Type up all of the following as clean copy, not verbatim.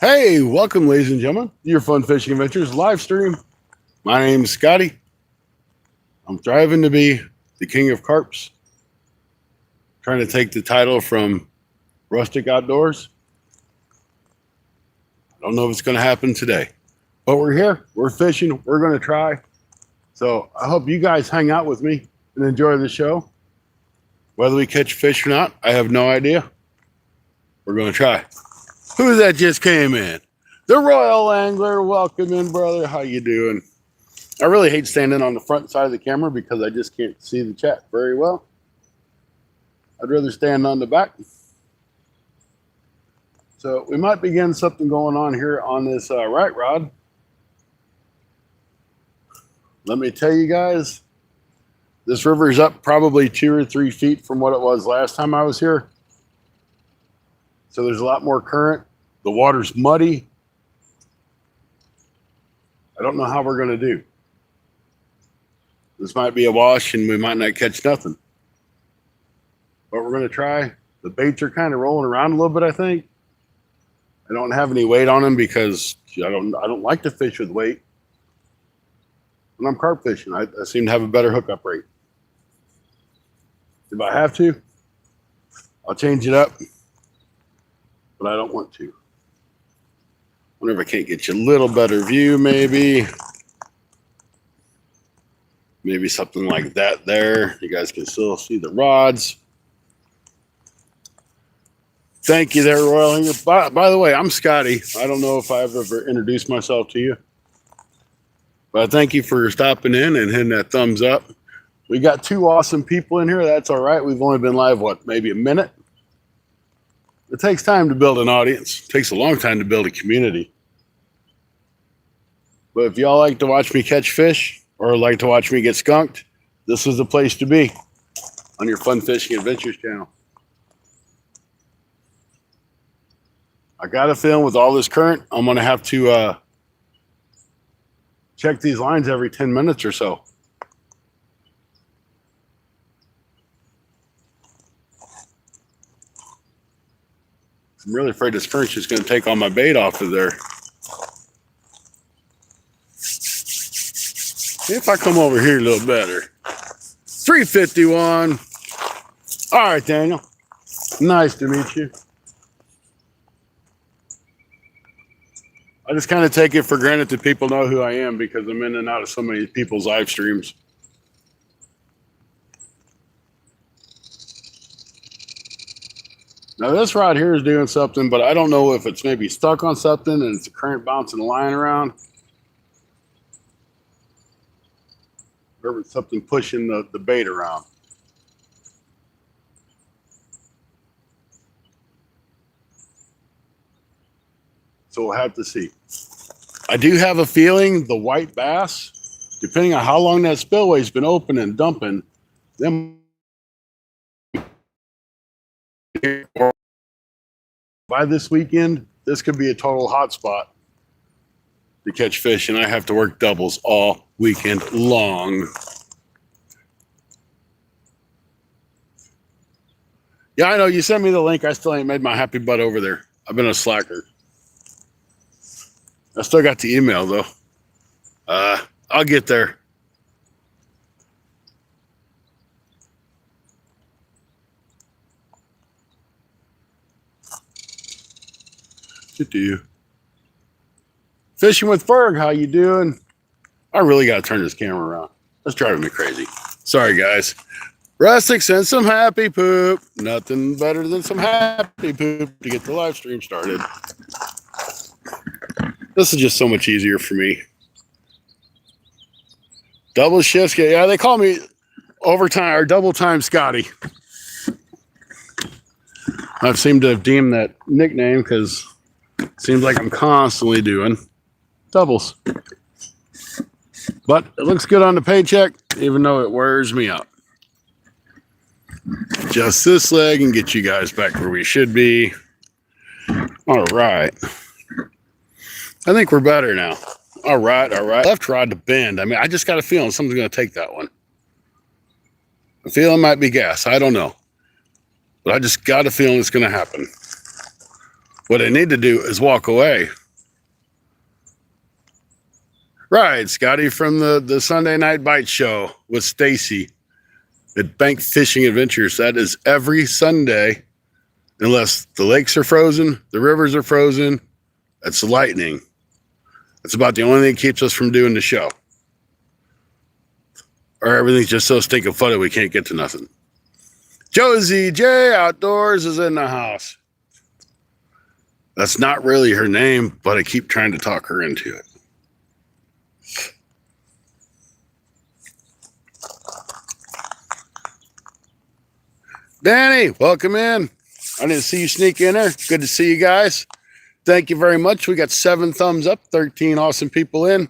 Hey, welcome, ladies and gentlemen, to your Fun Fishing Adventures live stream. My name's Scotty. I'm striving to be the king of carps, trying to take the title from Rustic Outdoors. I don't know if it's going to happen today, but we're here. We're fishing. We're going to try. So I hope you guys hang out with me and enjoy the show. Whether we catch fish or not, I have no idea. We're going to try. Who that just came in? The Royal Angler. Welcome in, brother. How you doing? I really hate standing on the front side of the camera because I just can't see the chat very well. I'd rather stand on the back. So we might begin something going on here on this right rod. Let me tell you guys, this river is up probably 2 or 3 feet from what it was last time I was here. So there's a lot more current. The water's muddy. I don't know how we're going to do. This might be a wash and we might not catch nothing. But we're going to try. The baits are kind of rolling around a little bit, I think. I don't have any weight on them because I don't like to fish with weight. When I'm carp fishing, I seem to have a better hookup rate. If I have to, I'll change it up. But I don't want to. Wonder if I can't get you a little better view, maybe. Maybe something like that there. You guys can still see the rods. Thank you there, Royal Angler. By the way, I'm Scotty. I don't know if I've ever introduced myself to you. But thank you for stopping in and hitting that thumbs up. We got 2 awesome people in here. That's all right. We've only been live, what, maybe a minute? It takes time to build an audience. It takes a long time to build a community. But if y'all like to watch me catch fish or like to watch me get skunked, this is the place to be on your Fun Fishing Adventures channel. I got a feeling with all this current, I'm going to have to check these lines every 10 minutes or so. I'm really afraid this current's just going to take all my bait off of there. See if I come over here a little better. 351. All right, Daniel. Nice to meet you. I just kind of take it for granted that people know who I am because I'm in and out of so many people's live streams. Now this rod here is doing something, but I don't know if it's maybe stuck on something and it's the current bouncing the line around. Or it's something pushing the bait around. So we'll have to see. I do have a feeling the white bass, depending on how long that spillway's been open and dumping, them by this weekend, this could be a total hot spot to catch fish, and I have to work doubles all weekend long. Yeah, I know. You sent me the link. I still ain't made my happy butt over there. I've been a slacker. I still got the email, though. I'll get there. Fishing with Ferg, how you doing? I really got to turn this camera around. That's driving me crazy. Sorry, guys. Rustic sent some happy poop. Nothing better than some happy poop to get the live stream started. This is just so much easier for me. Double shifts. Yeah, they call me overtime or double time Scotty. I've seemed to have deemed that nickname because it seems like I'm constantly doing doubles. But it looks good on the paycheck, even though it wears me out. Just this leg and get you guys back where we should be. All right. I think we're better now. All right, all right. Left rod to bend. I mean, I just got a feeling something's going to take that one. I feel it might be gas. I don't know. But I just got a feeling it's going to happen. What I need to do is walk away. Right, Scotty from the Sunday Night Bite Show with Stacy at Bank Fishing Adventures. That is every Sunday, unless the lakes are frozen, the rivers are frozen. It's lightning. That's about the only thing that keeps us from doing the show. Or everything's just so stinking funny we can't get to nothing. Josie J Outdoors is in the house. That's not really her name, but I keep trying to talk her into it. Danny, welcome in. I didn't see you sneak in there. Good to see you guys. Thank you very much. We got 7 thumbs up, 13 awesome people in.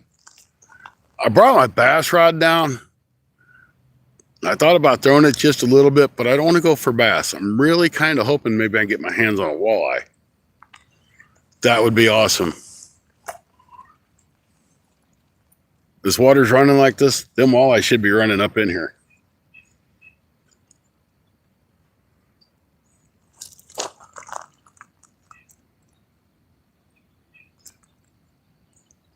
I brought my bass rod down. I thought about throwing it just a little bit, but I don't want to go for bass. I'm really kind of hoping maybe I can get my hands on a walleye. That would be awesome. This water's running like this, them walleye should be running up in here.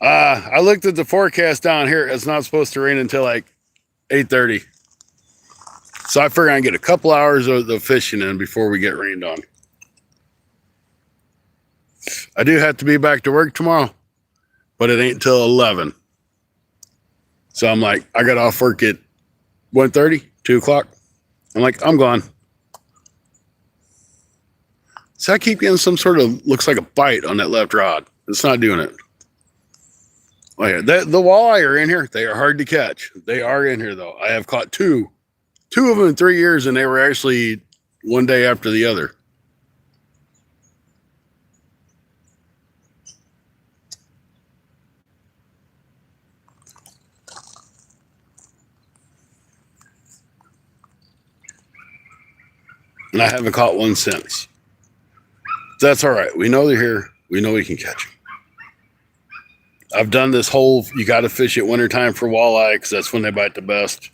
I looked at the forecast down here. It's not supposed to rain until like 8:30. So I figure I can get a couple hours of the fishing in before we get rained on. I do have to be back to work tomorrow, but it ain't till 11. So I'm like, I got off work at 1:30, 2 o'clock. I'm like, I'm gone. So I keep getting some sort of, looks like a bite on that left rod. It's not doing it. Oh yeah, the walleye are in here. They are hard to catch. They are in here though. I have caught two of them in 3 years, and they were actually one day after the other. And I haven't caught one since. That's all right. We know they're here. We know we can catch them. I've done this whole, you got to fish at wintertime for walleye because that's when they bite the best.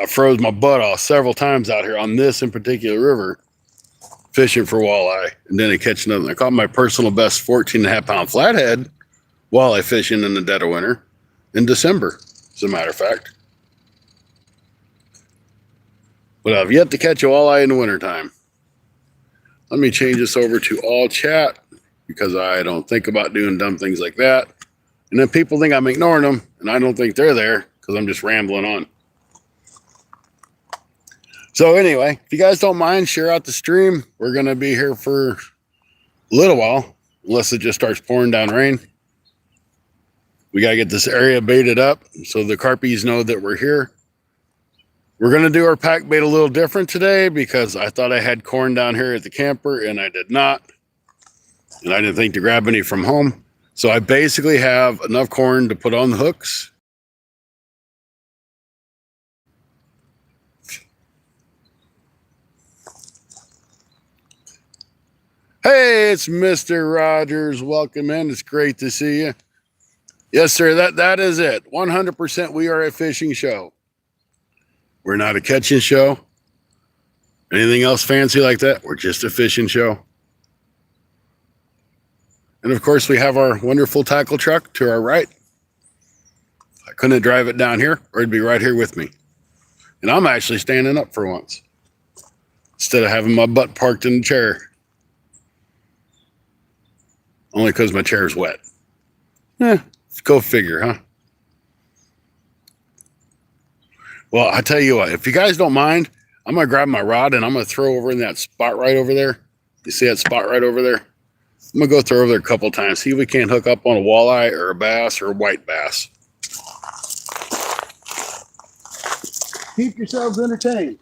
I froze my butt off several times out here on this in particular river fishing for walleye, and then I catch nothing. I caught my personal best 14.5 pound flathead walleye fishing in the dead of winter in December, as a matter of fact. But I've yet to catch a walleye in the wintertime. Let me change this over to all chat because I don't think about doing dumb things like that. And then people think I'm ignoring them, and I don't think they're there because I'm just rambling on. So anyway, if you guys don't mind, share out the stream. We're going to be here for a little while, unless it just starts pouring down rain. We got to get this area baited up so the carpies know that we're here. We're going to do our pack bait a little different today because I thought I had corn down here at the camper, and I did not. And I didn't think to grab any from home. So I basically have enough corn to put on the hooks. Hey, it's Mr. Rogers. Welcome in. It's great to see you. Yes, sir. That is it. 100% we are a fishing show. We're not a catching show. Anything else fancy like that? We're just a fishing show. And of course, we have our wonderful tackle truck to our right. I couldn't drive it down here, or it'd be right here with me. And I'm actually standing up for once, instead of having my butt parked in the chair. Only because my chair's wet. Go figure, huh? Well, I tell you what, if you guys don't mind, I'm going to grab my rod and I'm going to throw over in that spot right over there. You see that spot right over there? I'm going to go throw over there a couple times, see if we can't hook up on a walleye or a bass or a white bass. Keep yourselves entertained.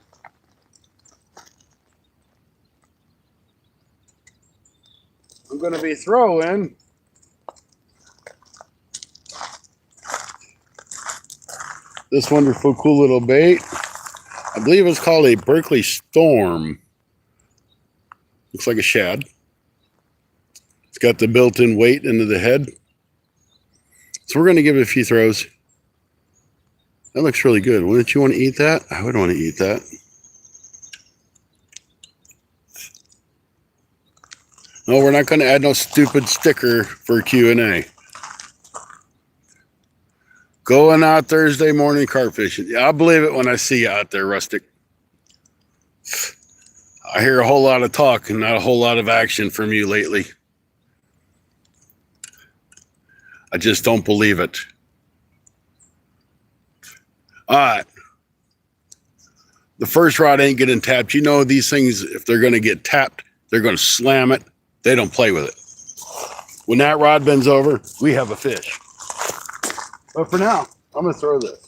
I'm going to be throwing this wonderful, cool little bait. I believe it's called a Berkeley Storm. Looks like a shad. It's got the built-in weight into the head. So we're going to give it a few throws. That looks really good. Wouldn't you want to eat that? I would want to eat that. No, we're not going to add no stupid sticker for Q&A. Going out Thursday morning carp fishing. Yeah, I'll believe it when I see you out there, Rustic. I hear a whole lot of talk and not a whole lot of action from you lately. I just don't believe it. All right. The first rod ain't getting tapped. You know these things, if they're going to get tapped, they're going to slam it. They don't play with it. When that rod bends over, we have a fish. But for now, I'm going to throw this.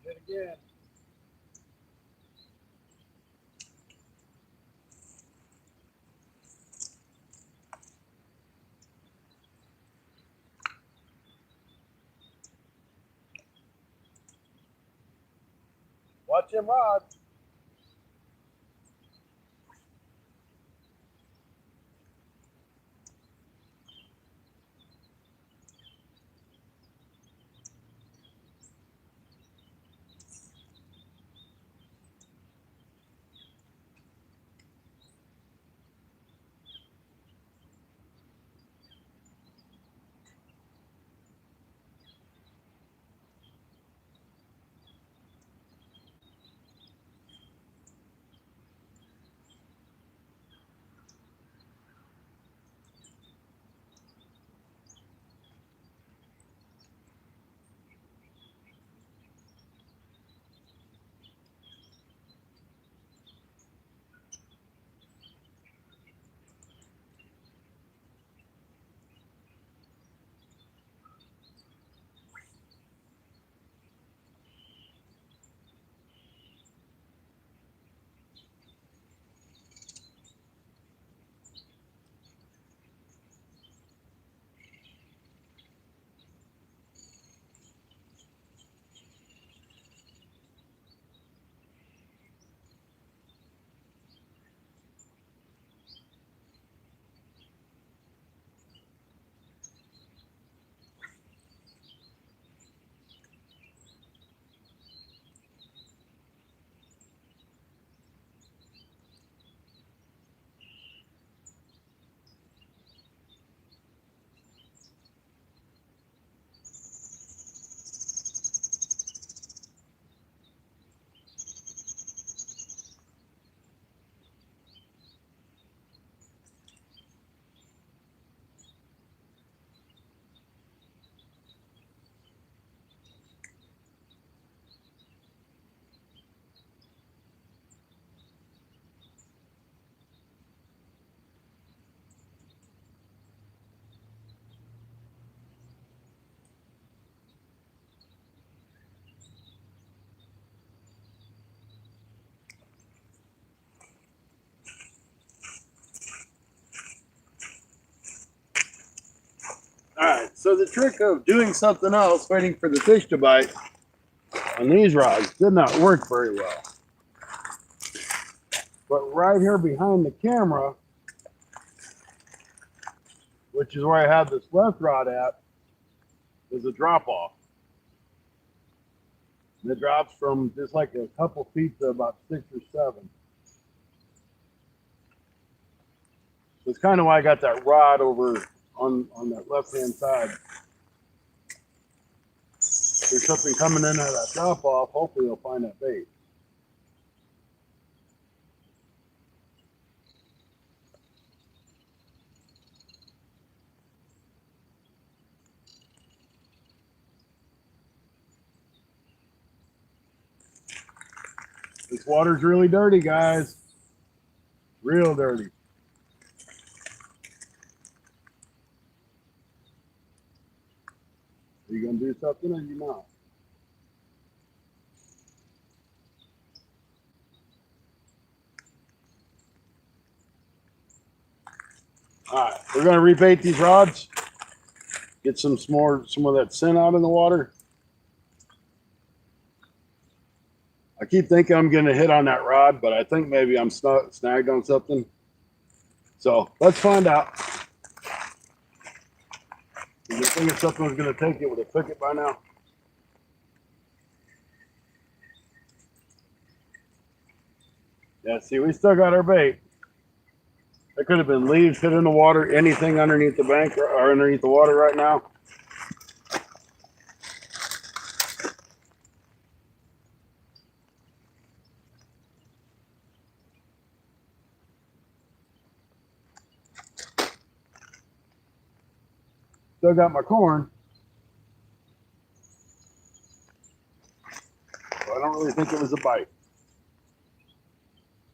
Hit again. Watch him rod. All right, so the trick of doing something else, waiting for the fish to bite, on these rods did not work very well. But right here behind the camera, which is where I have this left rod at, is a drop off. And it drops from just like a couple feet to about 6 or 7. So it's kind of why I got that rod over on that left-hand side. If there's something coming in at that drop off, hopefully you'll find that bait. This water's really dirty, guys. Real dirty. Are you going to do something or you not? All right, we're going to rebait these rods. Get some of that scent out in the water. I keep thinking I'm going to hit on that rod, but I think maybe I'm snagged on something. So let's find out. If you think if something was going to take it, would have took it by now. Yeah, see, we still got our bait. There could have been leaves hit in the water, anything underneath the bank or underneath the water right now. Still got my corn. So I don't really think it was a bite.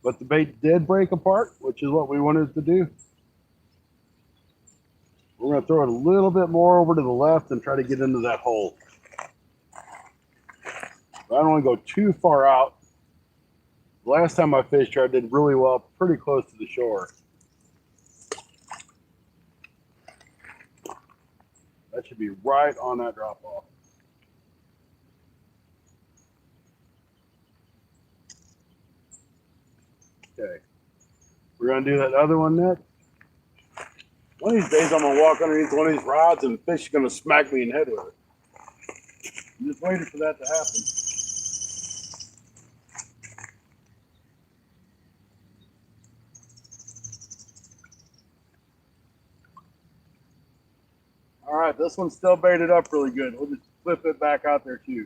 But the bait did break apart, which is what we wanted to do. We're going to throw it a little bit more over to the left and try to get into that hole. But I don't want to go too far out. The last time I fished here, I did really well, pretty close to the shore. That should be right on that drop off. Okay. We're going to do that other one next. One of these days, I'm going to walk underneath one of these rods and fish is going to smack me in the head with it. I'm just waiting for that to happen. All right, this one's still baited up really good. We'll just flip it back out there too.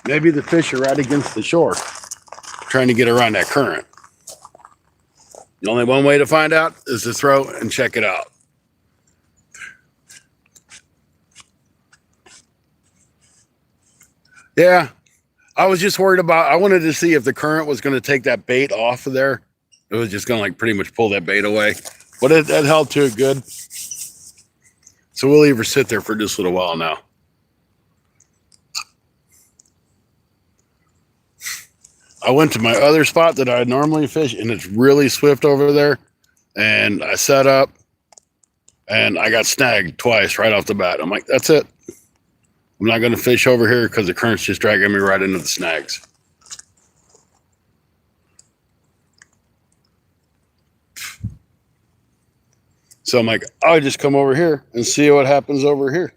Maybe the fish are right against the shore, trying to get around that current. The only one way to find out is to throw and check it out. Yeah, I was just worried about, I wanted to see if the current was going to take that bait off of there. It was just going to like pretty much pull that bait away. But it held to it good. So we'll leave her sit there for just a little while now. I went to my other spot that I normally fish, and it's really swift over there. And I set up, and I got snagged twice right off the bat. I'm like, that's it. I'm not going to fish over here because the current's just dragging me right into the snags. So I'm like, I'll just come over here and see what happens over here.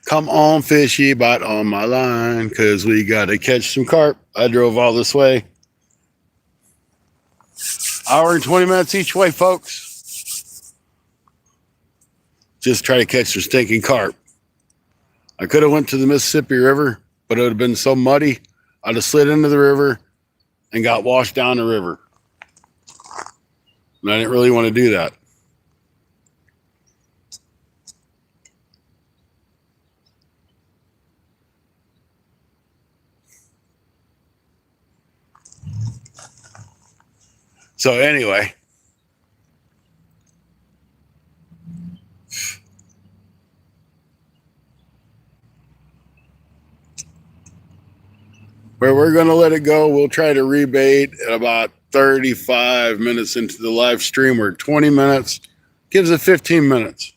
Come on, fishy, bite on my line, because we got to catch some carp. I drove all this way. Hour and 20 minutes each way, folks. Just try to catch some stinking carp. I could have went to the Mississippi River, but it would have been so muddy, I'd have slid into the river and got washed down the river. And I didn't really want to do that. So anyway, where we're going to let it go, we'll try to rebait at about 35 minutes into the live stream. We're 20 minutes, gives it 15 minutes.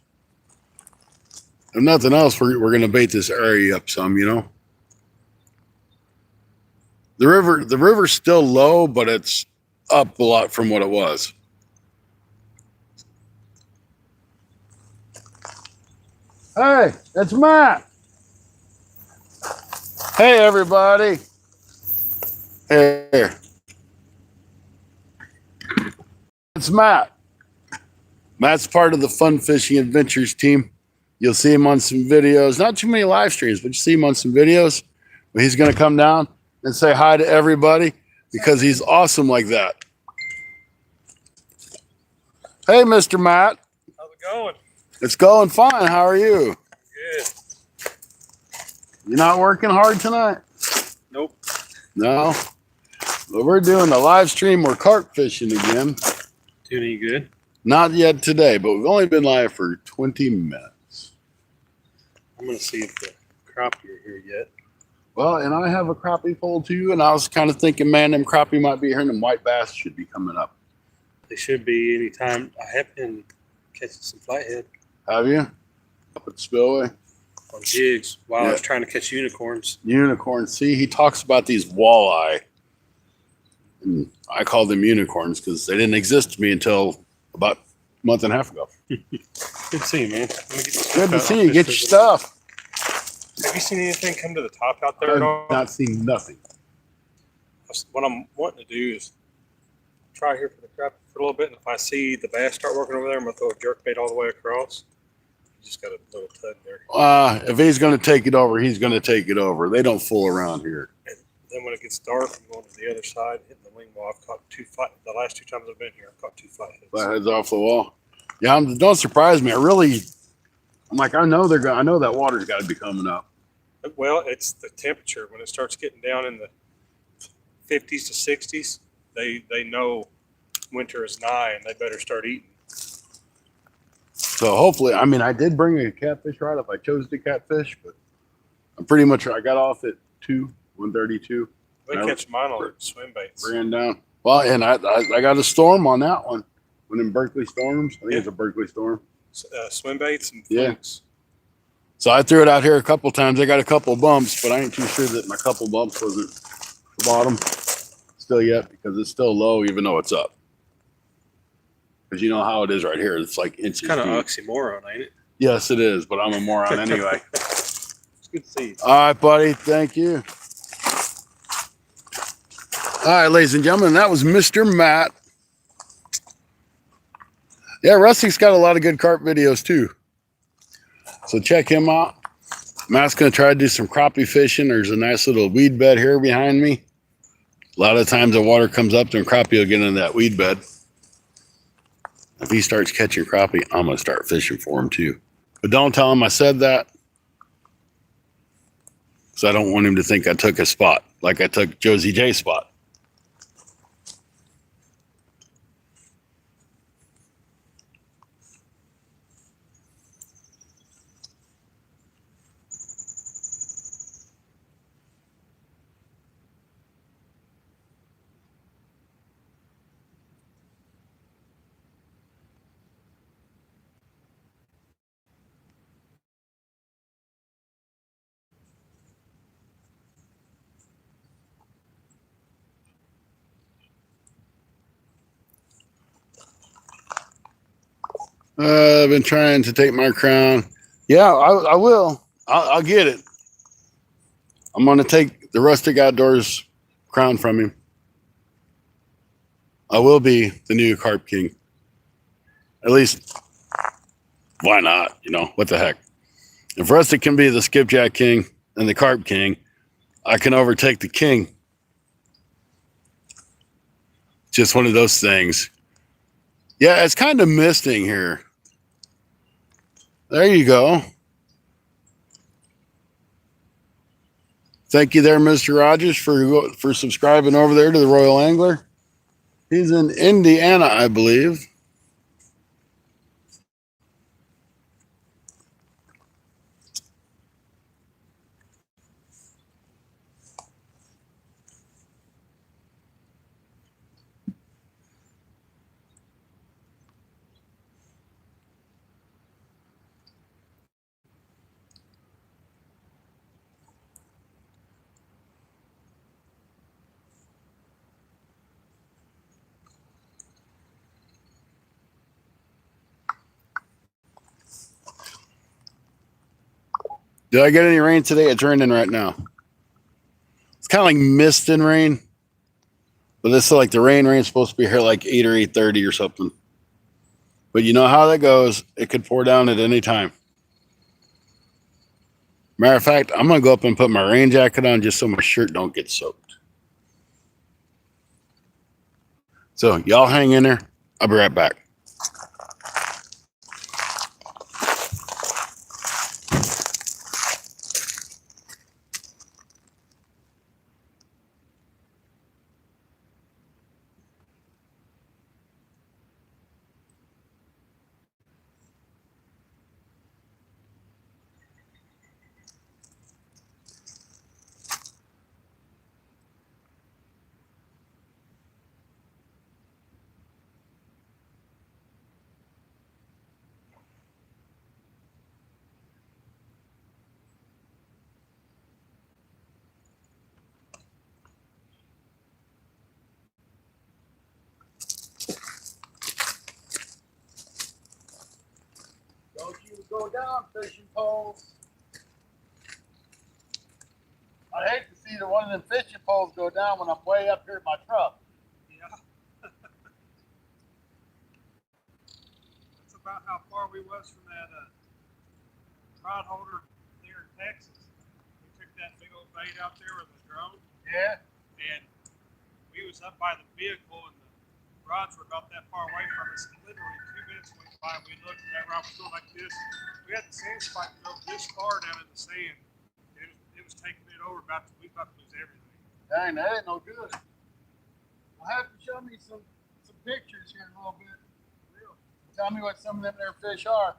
If nothing else, we're going to bait this area up some, you know. The river's still low, but it's up a lot from what it was. Hey, it's Matt. Hey, everybody. Here. It's Matt. Matt's part of the Fun Fishing Adventures team. You'll see him on some videos. Not too many live streams, but you see him on some videos. But he's going to come down and say hi to everybody because he's awesome like that. Hey, Mr. Matt. How's it going? It's going fine. How are you? Good. You're not working hard tonight? Nope. No? Well, we're doing a live stream. We're carp fishing again. Doing any good? Not yet today, but we've only been live for 20 minutes. I'm going to see if the crappie are here yet. Well, and I have a crappie pole too, and I was kind of thinking, man, them crappie might be here, and them white bass should be coming up. They should be anytime. I have been catching some flathead. Have you? Up at the spillway? On jigs while I was trying to catch unicorns. Unicorns. See, he talks about these walleye. And I call them unicorns because they didn't exist to me until about a month and a half ago. Good to see you, man. Good to see you. Get your stuff. Have you seen anything come to the top out there at all? I've not seen nothing. What I'm wanting to do is try here for the crappie for a little bit, and if I see the bass start working over there, I'm going to throw a jerkbait all the way across. Just got a little tug there. If he's going to take it over, he's going to take it over. They don't fool around here. And then when it gets dark, I'm going to the other side, hitting the wing wall. I've caught the last 2 times I've been here, I've caught 2 flatheads. Flatheads off the wall. Yeah, don't surprise me. I'm like, I know that water's got to be coming up. Well, it's the temperature. When it starts getting down in the 50s to 60s, they know winter is nigh and they better start eating. So hopefully, I mean, I did bring a catfish rod if I chose to catfish, but I'm pretty much, I got off at 132. They catch mine on swim baits. Ran down. Well, and I got a storm on that one. One in Berkeley storms. I think it's a Berkeley storm. Swim baits and flukes. So I threw it out here a couple times. I got a couple bumps, but I ain't too sure that my couple bumps wasn't the bottom still yet because it's still low even though it's up. Because you know how it is right here. It's like inches Kind of deep. oxymoron, ain't it? Yes, it is, but I'm a moron anyway. It's good to see you. All right, buddy. Thank you. All right, ladies and gentlemen, that was Mr. Matt. Yeah, Rusty's got a lot of good carp videos too. So check him out. Matt's going to try to do some crappie fishing. There's a nice little weed bed here behind me. A lot of times the water comes up and crappie will get in that weed bed. If he starts catching crappie, I'm going to start fishing for him too. But don't tell him I said that. Because I don't want him to think I took his spot like I took Josie J's spot. I've been trying to take my crown. Yeah, I will. I'll get it. I'm going to take the Rustic Outdoors crown from him. I will be the new Carp King. At least, why not? You know, what the heck? If Rustic can be the Skipjack King and the Carp King, I can overtake the King. Just one of those things. Yeah, it's kind of misting here. There you go. Thank you there, Mr. Rogers, for subscribing over there to the Royal Angler. He's in Indiana, I believe. Did I get any rain today? It's raining right now. It's kind of like mist and rain. But this is like the rain's supposed to be here like 8 or 8:30 or something. But you know how that goes. It could pour down at any time. Matter of fact, I'm going to go up and put my rain jacket on just so my shirt don't get soaked. So y'all hang in there. I'll be right back. Don't you go down fishing poles. I hate to see one of them fishing poles go down when I'm way up here in my truck. Yeah. That's about how far we was from that rod holder there in Texas. We took that big old bait out there with the drone. Yeah. And we was up by the vehicle and the rods were about that far away from us. Literally 2 minutes went by and we looked and that rod was still like this. We had the sand spike go this far down in the sand. It was taking it over we about to lose everything. Dang, that ain't no good. You'll have to show me some pictures here in a little bit. Real. Tell me what some of them there fish are.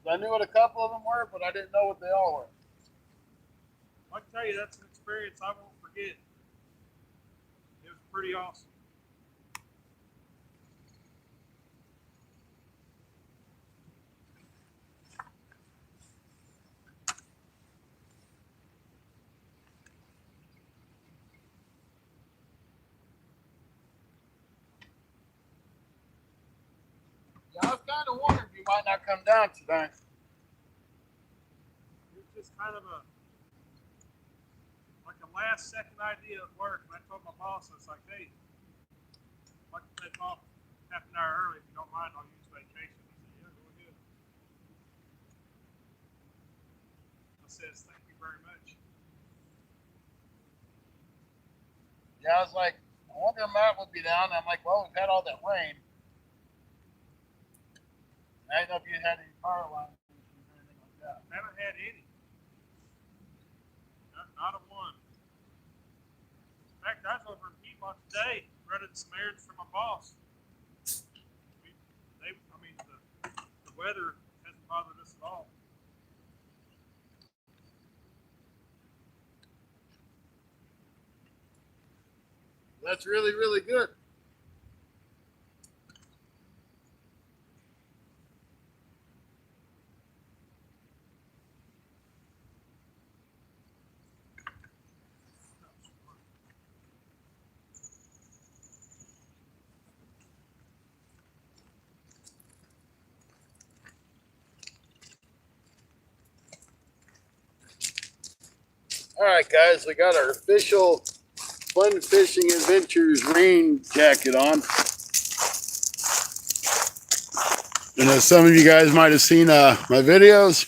I knew what a couple of them were, but I didn't know what they all were. I can tell you that's an experience I won't forget. It was pretty awesome. Yeah, I was kind of wondering if you might not come down today. It was just kind of like a last second idea at work. And I told my boss, I was like, hey, I'd like to take off half an hour early. If you don't mind, I'll use vacation. He said, yeah, go ahead. I says, thank you very much. Yeah, I was like, I wonder if Matt would be down. I'm like, well, we've had all that rain. I didn't know if you had any power lines or anything like that. I haven't had any. Not a one. In fact, I was over in Piedmont today running some errands for my boss. The weather hasn't bothered us at all. That's really, really good. All right, guys, we got our official Fun Fishing Adventures rain jacket on. And as some of you guys might have seen my videos,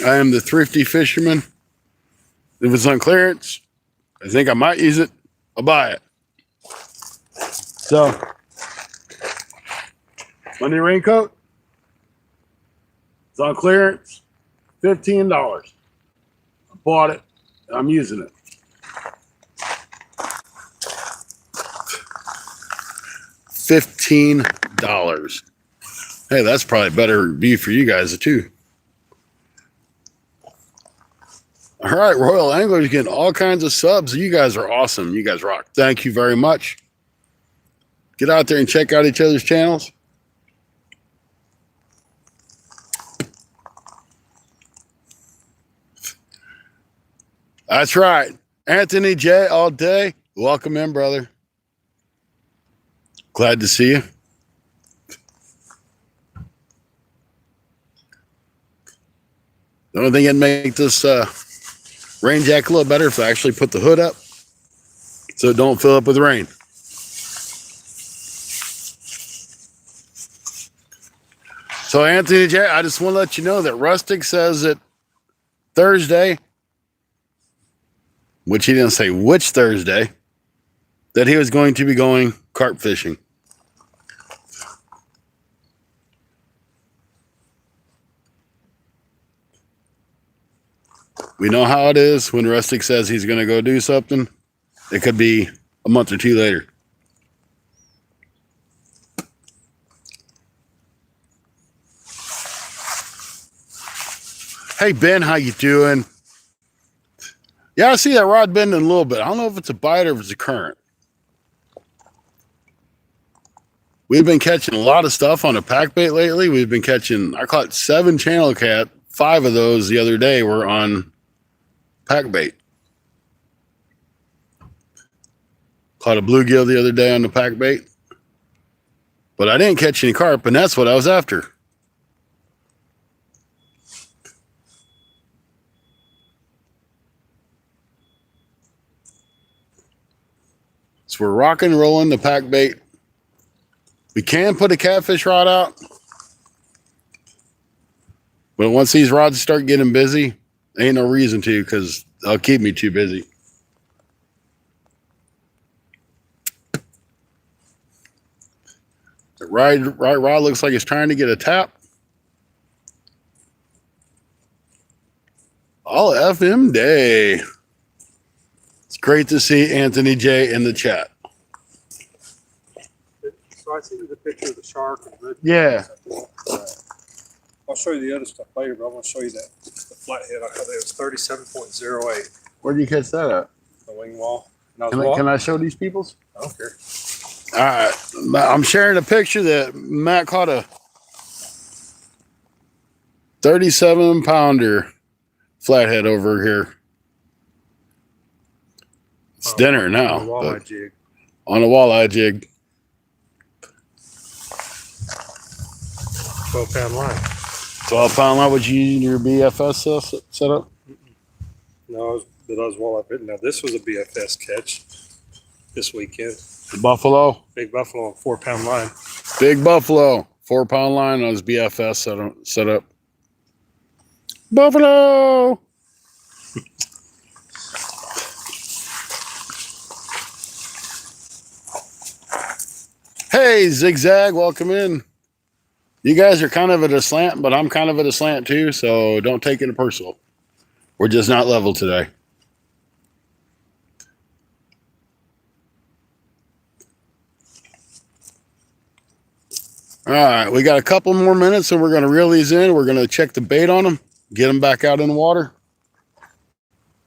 I am the thrifty fisherman. If it's on clearance, I think I might use it, I'll buy it. So, my new raincoat, it's on clearance, $15. Bought it. I'm using it. $15. Hey, that's probably a better review for you guys too. All right, Royal Anglers getting all kinds of subs. You guys are awesome. You guys rock. Thank you very much. Get out there and check out each other's channels. That's right. Anthony J all day. Welcome in, brother. Glad to see you. The only thing that'd make this rain jacket a little better if I actually put the hood up so it don't fill up with rain. So Anthony J, I just want to let you know that Rustic says that Thursday, which he didn't say which Thursday, that he was going to be going carp fishing. We know how it is when Rustic says he's going to go do something. It could be a month or two later. Hey, Ben, how you doing? Yeah, I see that rod bending a little bit. I don't know if it's a bite or if it's a current. We've been catching a lot of stuff on a pack bait lately. We've been catching, I caught 7 channel cat. 5 of those the other day were on pack bait. Caught a bluegill the other day on the pack bait. But I didn't catch any carp, and that's what I was after. So we're rocking and rolling the pack bait. We can put a catfish rod out. But once these rods start getting busy, ain't no reason to, because they'll keep me too busy. The right rod looks like it's trying to get a tap. All FM day. It's great to see Anthony J in the chat. So I sent you the picture of the shark. And Yeah. I'll show you the other stuff later, but I want to show you that the flathead. I thought it was 37.08. Where'd you catch that at? The wing wall. And Can I show these peoples? I don't care. All right. I'm sharing a picture that Matt caught a 37-pounder flathead over here. It's dinner now. On a walleye jig. On a walleye jig. 12-pound line. 12-pound line. Would you use your BFS setup? No, I was walleye bitten. Now, this was a BFS catch this weekend. The buffalo. Big buffalo on 4-pound line. Big buffalo. 4-pound line on his BFS setup. Buffalo. Hey, Zigzag, welcome in. You guys are kind of at a slant, but I'm kind of at a slant too, so don't take it personal. We're just not level today. All right, we got a couple more minutes, and we're going to reel these in. We're going to check the bait on them, get them back out in the water.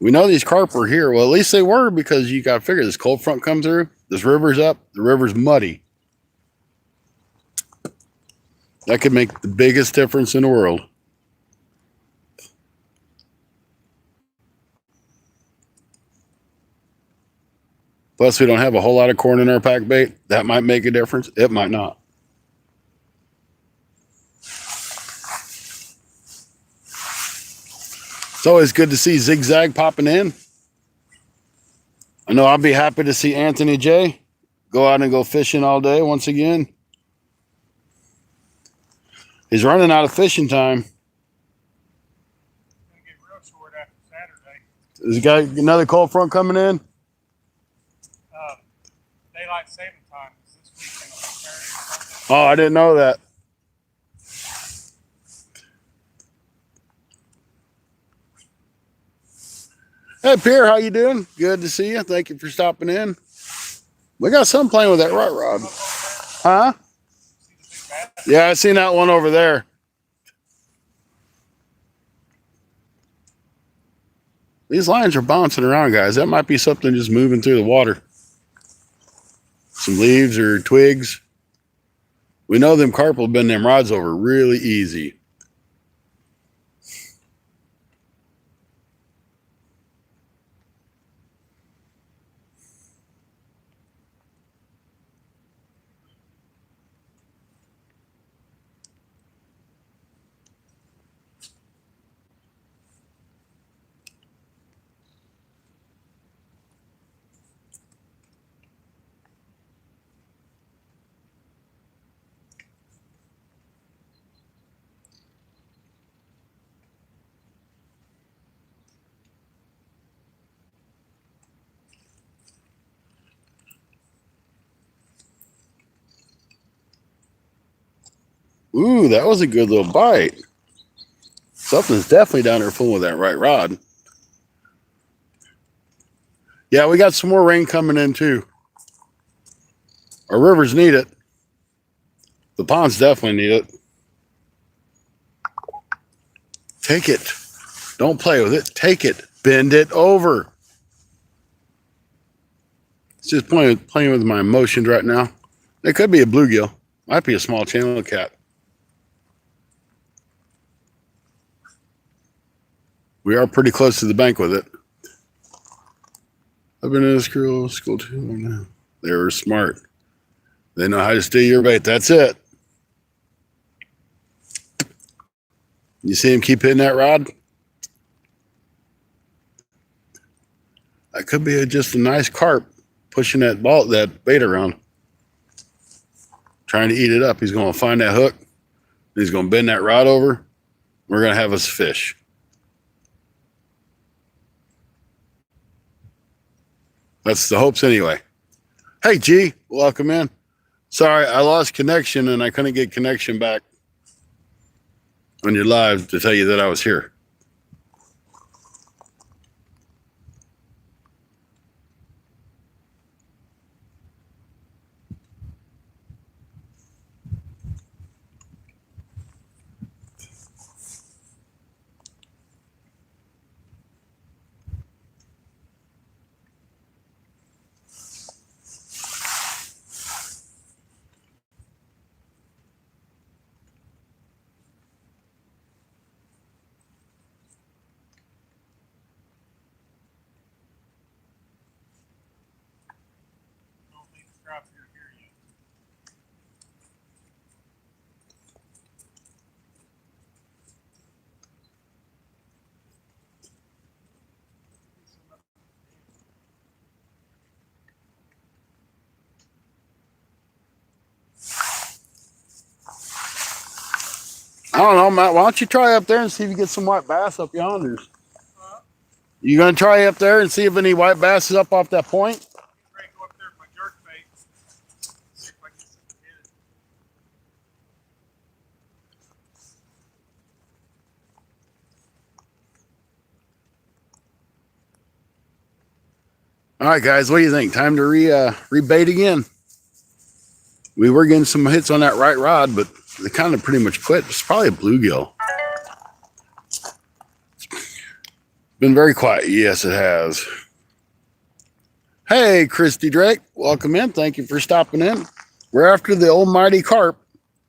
We know these carp were here. Well, at least they were, because you got to figure this cold front come through. This river's up. The river's muddy. That could make the biggest difference in the world. Plus, we don't have a whole lot of corn in our pack bait. That might make a difference. It might not. It's always good to see Zigzag popping in. I know I'll be happy to see Anthony J go out and go fishing all day once again. He's running out of fishing time. It's going to get real short after Saturday. Has he got another cold front coming in? Daylight saving time is this weekend on Saturday and Sunday. Oh, I didn't know that. Hey, Pierre, how you doing? Good to see you. Thank you for stopping in. We got some playing with that rod rod. Huh? Yeah, I seen that one over there. These lines are bouncing around, guys. That might be something just moving through the water. Some leaves or twigs. We know them carp will bend them rods over really easy. Ooh, that was a good little bite. Something's definitely down there fooling with that right rod. Yeah, we got some more rain coming in too. Our rivers need it. The ponds definitely need it. Take it. Don't play with it. Take it. Bend it over. It's just playing with my emotions right now. It could be a bluegill. Might be a small channel cat. We are pretty close to the bank with it. I've been in a school too long now. They were smart. They know how to steal your bait. That's it. You see him keep hitting that rod? That could be just a nice carp pushing that bait around, trying to eat it up. He's going to find that hook. He's going to bend that rod over. We're going to have us fish. That's the hopes anyway. Hey, G, welcome in. Sorry, I lost connection and I couldn't get connection back on your live to tell you that I was here. I don't think the craps are here yet. I don't know, Matt. Why don't you try up there and see if you get some white bass up yonder? You gonna try up there and see if any white bass is up off that point? I'm ready to go up there with my jerk bait. See if I can hit it. All right, guys, what do you think? Time to rebait again. We were getting some hits on that right rod, but they kind of pretty much quit. It's probably a bluegill. Been very quiet. Yes, it has. Hey, Christy Drake, welcome in. Thank you for stopping in. We're after the almighty carp.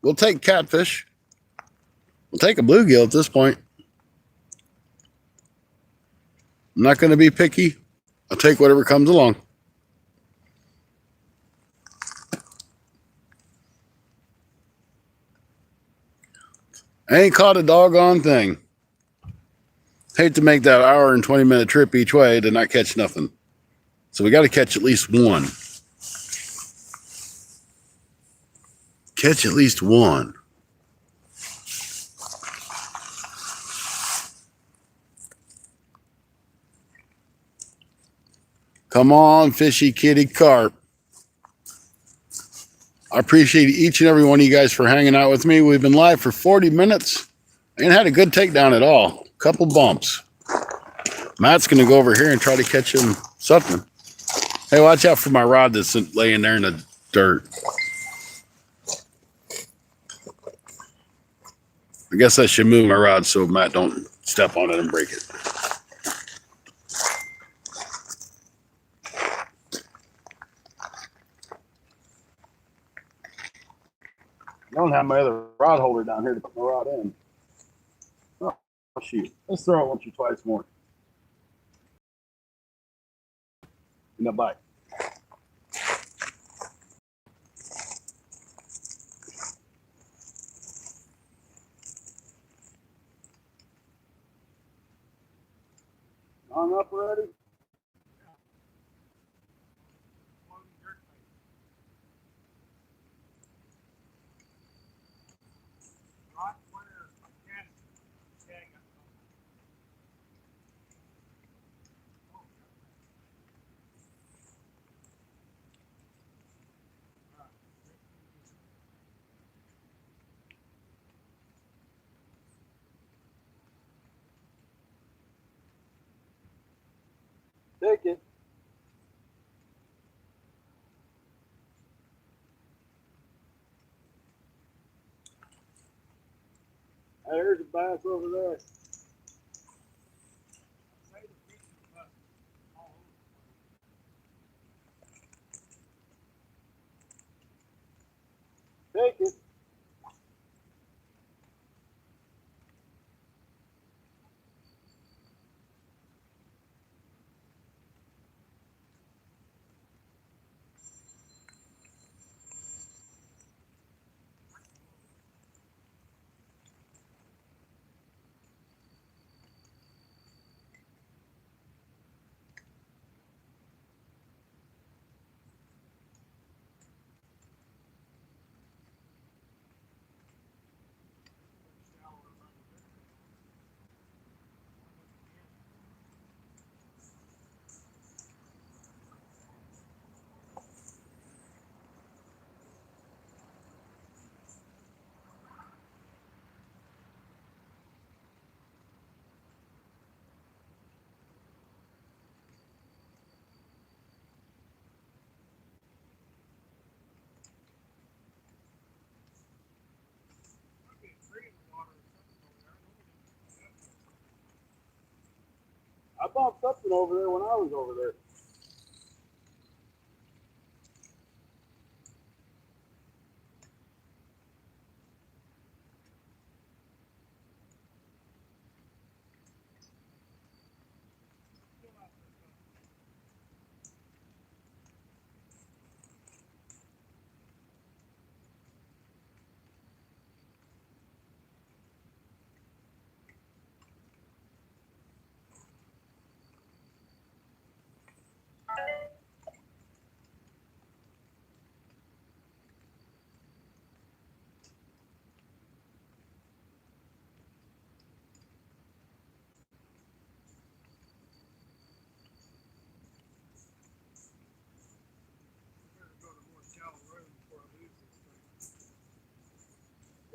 We'll take catfish. We'll take a bluegill at this point. I'm not going to be picky. I'll take whatever comes along. I ain't caught a doggone thing. Hate to make that hour and 20-minute trip each way to not catch nothing. So we got to catch at least one. Catch at least one. Come on, fishy kitty carp. I appreciate each and every one of you guys for hanging out with me. We've been live for 40 minutes. I ain't had a good takedown at all. Couple bumps. Matt's going to go over here and try to catch him something. Hey, watch out for my rod that's laying there in the dirt. I guess I should move my rod so Matt don't step on it and break it. I don't have my other rod holder down here to put my rod in. Oh, shoot. Let's throw it once or twice more. No bite. On up already? One jerk bait. Right where I can. Dang it. Oh, Take it. Hey, there's a bass over there. Take it. I bumped something over there when I was over there.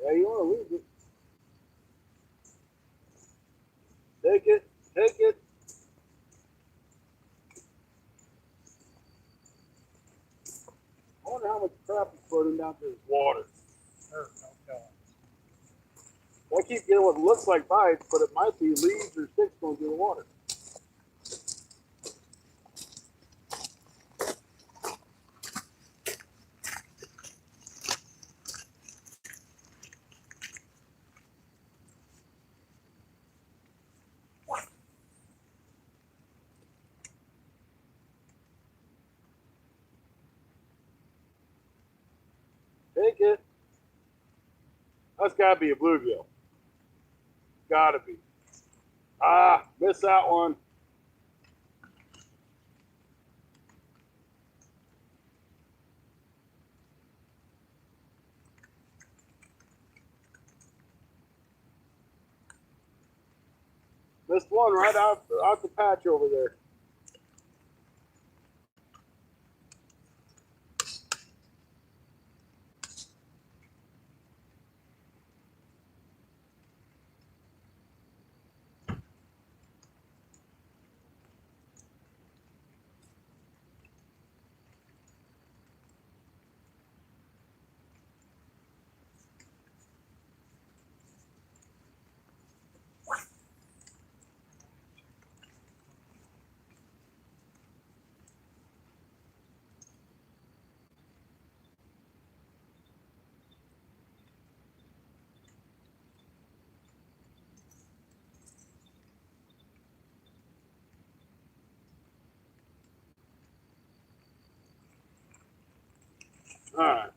Yeah, you want to lose it. Take it. Take it. I wonder how much crap is floating down to this water. I keep getting what looks like bites, but it might be leaves or sticks going through the water. Take it. That's got to be a bluegill. Got to be. Ah, missed that one. Missed one right out the patch over there. All right.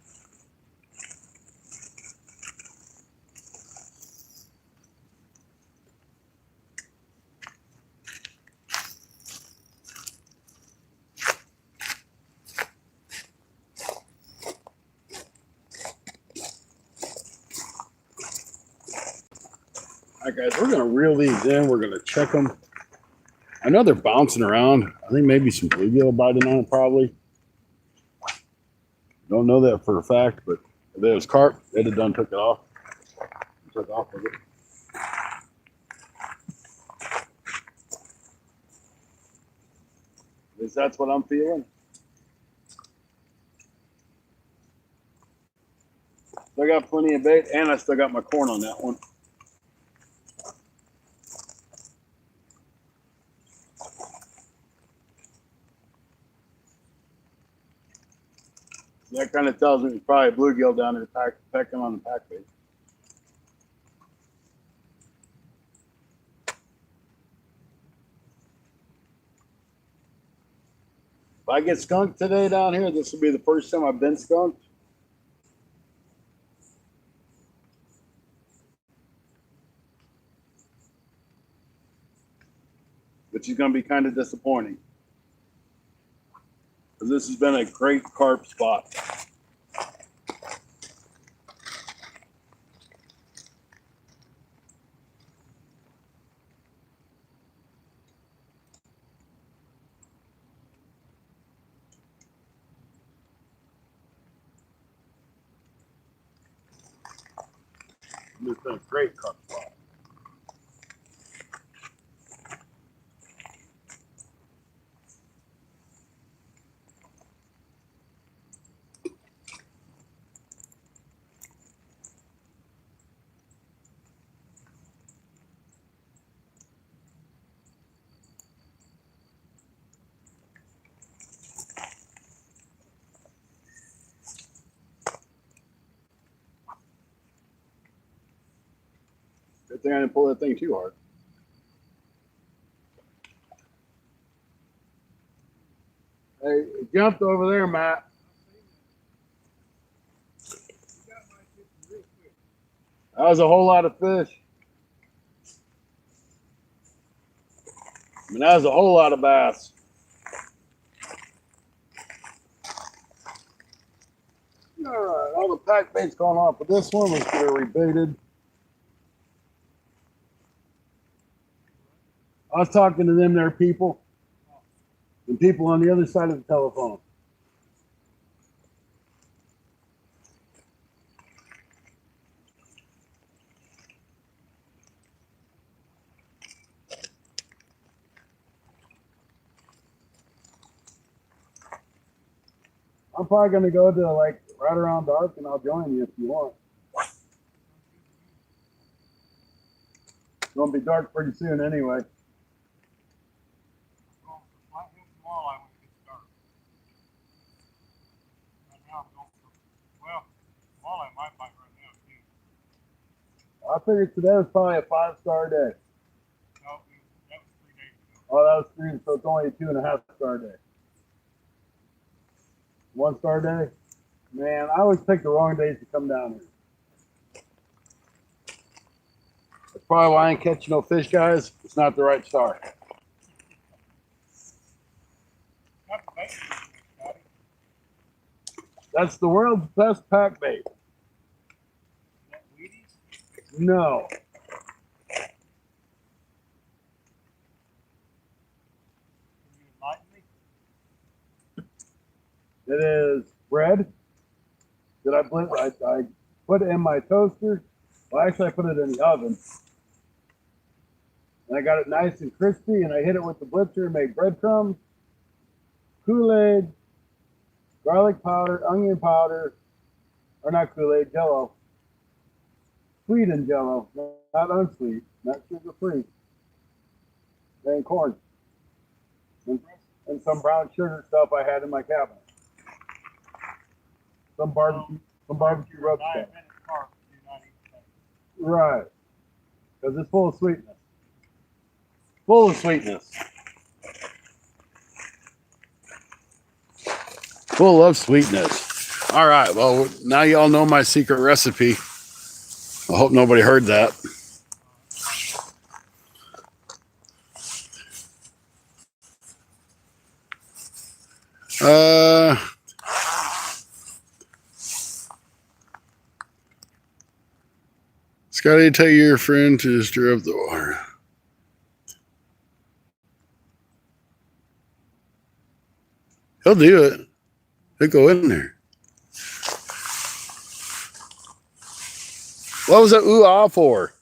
All right, guys, we're going to reel these in. We're going to check them. I know they're bouncing around. I think maybe some bluegill biting on it probably. Don't know that for a fact, but if it was carp, they'd have done took it off. Took off with it. At least that's what I'm feeling. Still got plenty of bait, and I still got my corn on that one. That kind of tells me it's probably a bluegill down there pecking on the pack bait. If I get skunked today down here, this will be the first time I've been skunked. Which is going to be kind of disappointing. Because this has been a great carp spot. It's been a great carp spot. Good thing I didn't pull that thing too hard. Hey, it jumped over there, Matt. That was a whole lot of fish. I mean, that was a whole lot of bass. All right, all the pack bait's going off, but this one was get it rebaited. I was talking to them there people, and people on the other side of the telephone. I'm probably going to go to like right around dark, and I'll join you if you want. It's going to be dark pretty soon anyway. I figured today was probably a 5-star day. No, that was 3 days ago. Oh, that was 3, so it's only a 2.5-star day. 1-star day? Man, I always pick the wrong days to come down here. That's probably why I ain't catching no fish, guys. It's not the right star. That's the world's best pack bait. No. It is bread that I put in my toaster. Well, actually, I put it in the oven. And I got it nice and crispy, and I hit it with the blitzer and made breadcrumbs, Kool-Aid, garlic powder, onion powder, or not Kool-Aid, Jello. Sweetened Jello, not unsweet, not sugar-free. And corn. And some brown sugar stuff I had in my cabinet. Some barbecue rub stuff. Right. Because it's full of sweetness. Full of sweetness. Full of sweetness. All right. Well, now y'all know my secret recipe. I hope nobody heard that. Scotty, tell your friend to stir up the water. He'll do it. He'll go in there. What was that ooh-ah for?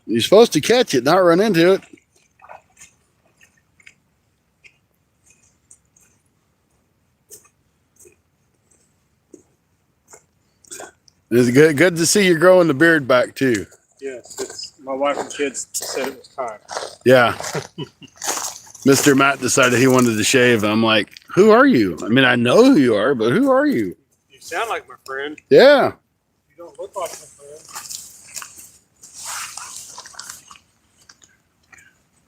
You're supposed to catch it, not run into it. It's good to see you growing the beard back too. Yes, it's my wife and kids said it was time. Yeah. Mr. Matt decided he wanted to shave. I'm like, who are you? I mean, I know who you are, but who are you? You sound like my friend. Yeah. You don't look like my friend.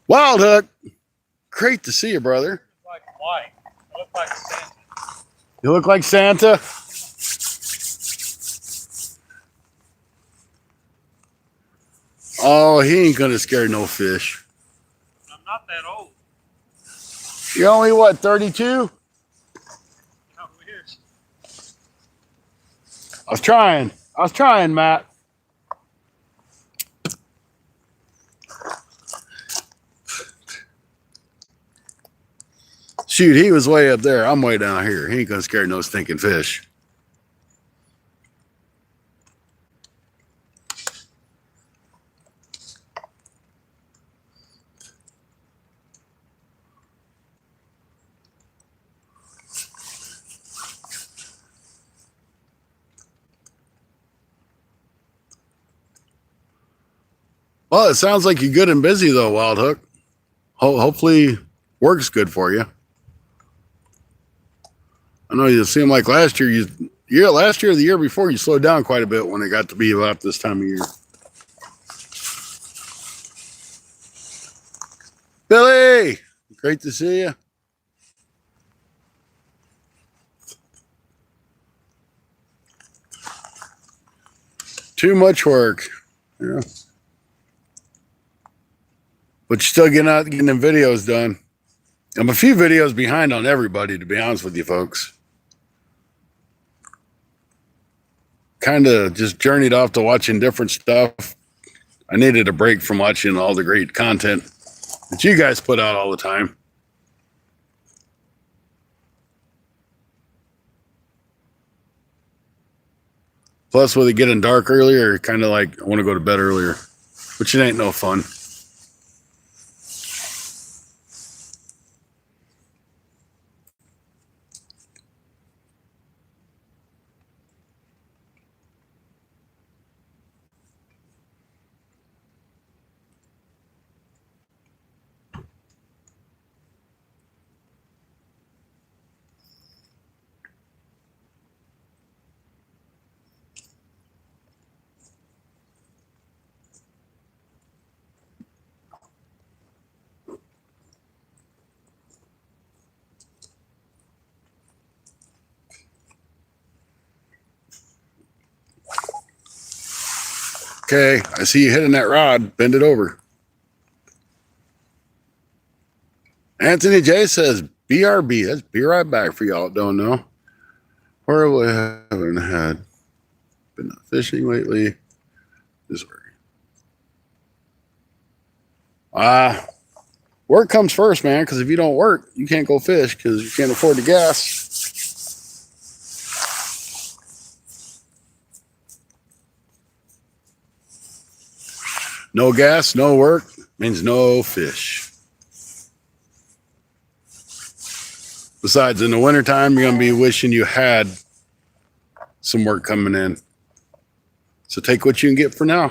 Wild Hook. Great to see you, brother. You look like white. I look like Santa. You look like Santa. Oh, he ain't gonna scare no fish. I'm not that old. You're only what, 32? How weird. I was trying, Matt. Shoot, he was way up there. I'm way down here. He ain't gonna scare no stinking fish. Well, it sounds like you're good and busy though, Wild Hook. Hopefully work's good for you. I know you seem like last year last year or the year before you slowed down quite a bit when it got to be about this time of year. Billy, great to see you. Too much work. Yeah. But you're still getting out, getting them videos done. I'm a few videos behind on everybody, to be honest with you folks. Kind of just journeyed off to watching different stuff. I needed a break from watching all the great content that you guys put out all the time. Plus, with it getting dark earlier, kind of like I want to go to bed earlier, which it ain't no fun. Okay, I see you hitting that rod. Bend it over. Anthony J says, BRB. That's be right back for y'all that don't know. Where we haven't had been fishing lately. This way. Work comes first, man, because if you don't work, you can't go fish because you can't afford the gas. No gas, no work means no fish. Besides, in the wintertime, you're going to be wishing you had some work coming in. So take what you can get for now.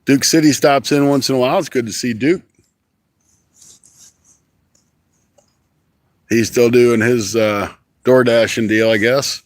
Duke City stops in once in a while. It's good to see Duke. He's still doing his door dashing deal, I guess.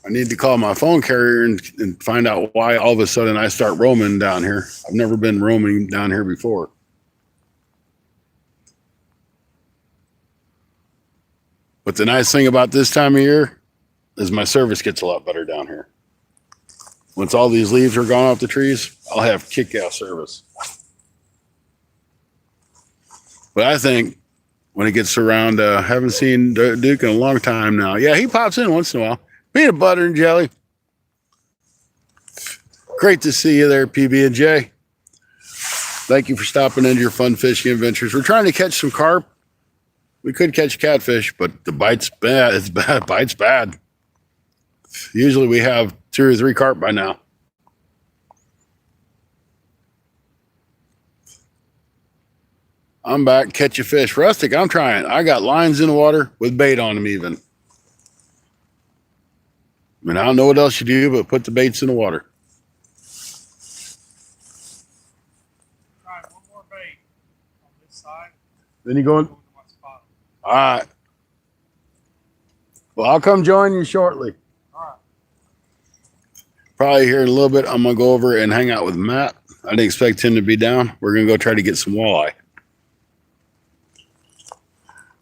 I need to call my phone carrier and find out why all of a sudden I start roaming down here. I've never been roaming down here before. But the nice thing about this time of year is my service gets a lot better down here. Once all these leaves are gone off the trees, I'll have kick-ass service. But I think when it gets around, haven't seen Duke in a long time now. Yeah, he pops in once in a while. Peanut butter and jelly. Great to see you there, PB&J. Thank you for stopping into your fun fishing adventures. We're trying to catch some carp. We could catch catfish, but the bite's bad. It's bad. Bite's bad. Usually we have 2 or 3 carp by now. I'm back. Catch a fish. Rustic, I'm trying. I got lines in the water with bait on them even. I mean, I don't know what else you do, but put the baits in the water. Try one more bait on this side. Then you going? Go to my spot. All right. Well, I'll come join you shortly. All right. Probably here in a little bit, I'm going to go over and hang out with Matt. I didn't expect him to be down. We're going to go try to get some walleye,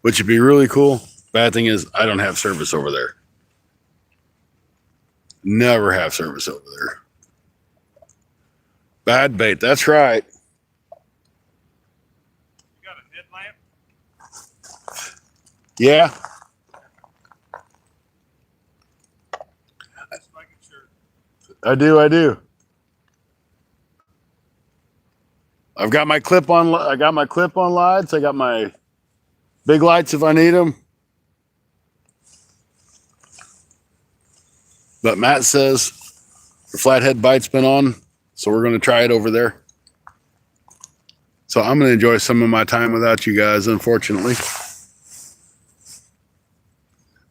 which would be really cool. Bad thing is I don't have service over there. Never have service over there. Bad bait. That's right. You got a headlamp? Yeah. Just making sure. I do. I've got my clip on. I got my clip on lights. I got my big lights if I need them. But Matt says the flathead bite's been on, so we're going to try it over there. So I'm going to enjoy some of my time without you guys, unfortunately.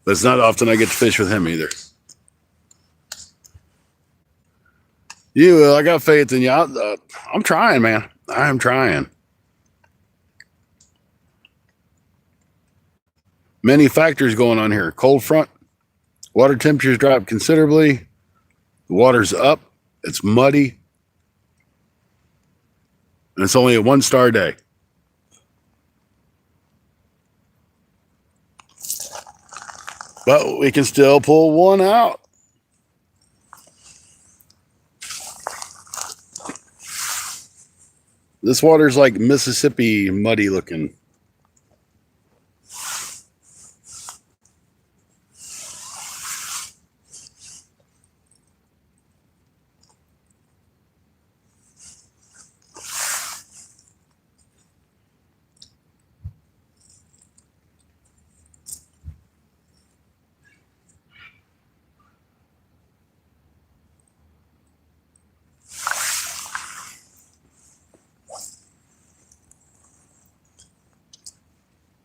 But it's not often I get to fish with him either. You will. I got faith in you. I'm trying, man. I'm trying. Many factors going on here. Cold front. Water temperatures dropped considerably. The water's up. It's muddy. And it's only a 1-star day. But we can still pull one out. This water's like Mississippi muddy looking.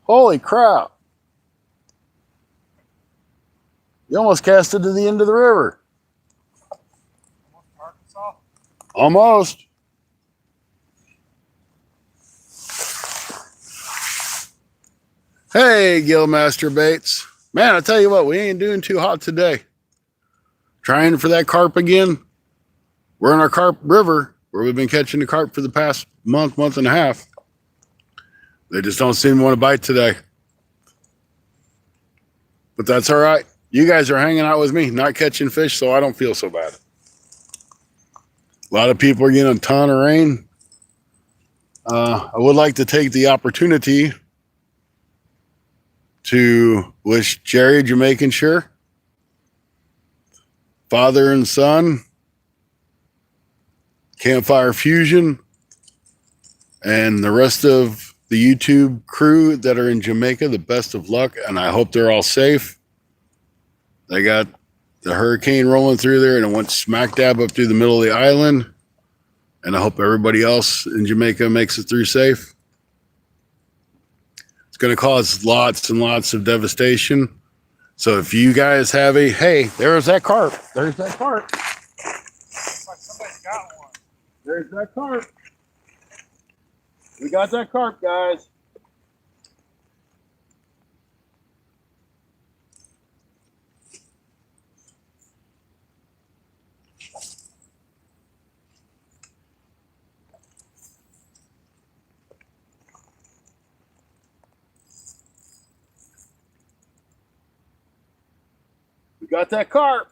Holy crap. You almost cast it to the end of the river. Arkansas? Almost. Hey, Gillmaster Baits. Man, I tell you what, we ain't doing too hot today. Trying for that carp again. We're in our carp river where we've been catching the carp for the past month and a half. They just don't seem to want to bite today. But that's all right. You guys are hanging out with me, not catching fish, so I don't feel so bad. A lot of people are getting a ton of rain. I would like to take the opportunity to wish Jerry Jamaican Sure, father and son, Campfire Fusion, and the rest of the YouTube crew that are in Jamaica the best of luck, and I hope they're all safe. They got the hurricane rolling through there, and it went smack dab up through the middle of the island, and I hope everybody else in Jamaica makes it through safe. It's going to cause lots and lots of devastation. So if you guys have a, hey, there's that carp. There's that carp. Looks like somebody's got one. There's that carp. We got that carp, guys. We got that carp.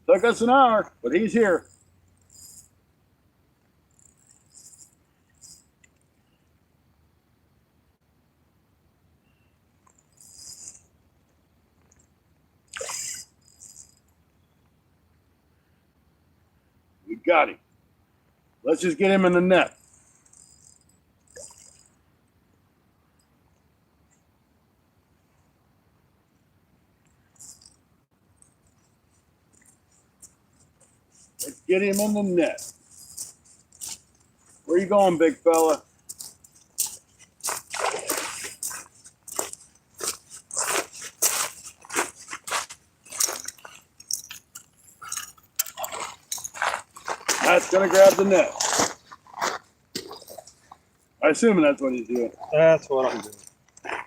Took us an hour, but he's here. got him. Let's just get him in the net. Let's get him in the net. Where you going, big fella? That's gonna grab the net. I assume that's what he's doing. That's what I'm doing.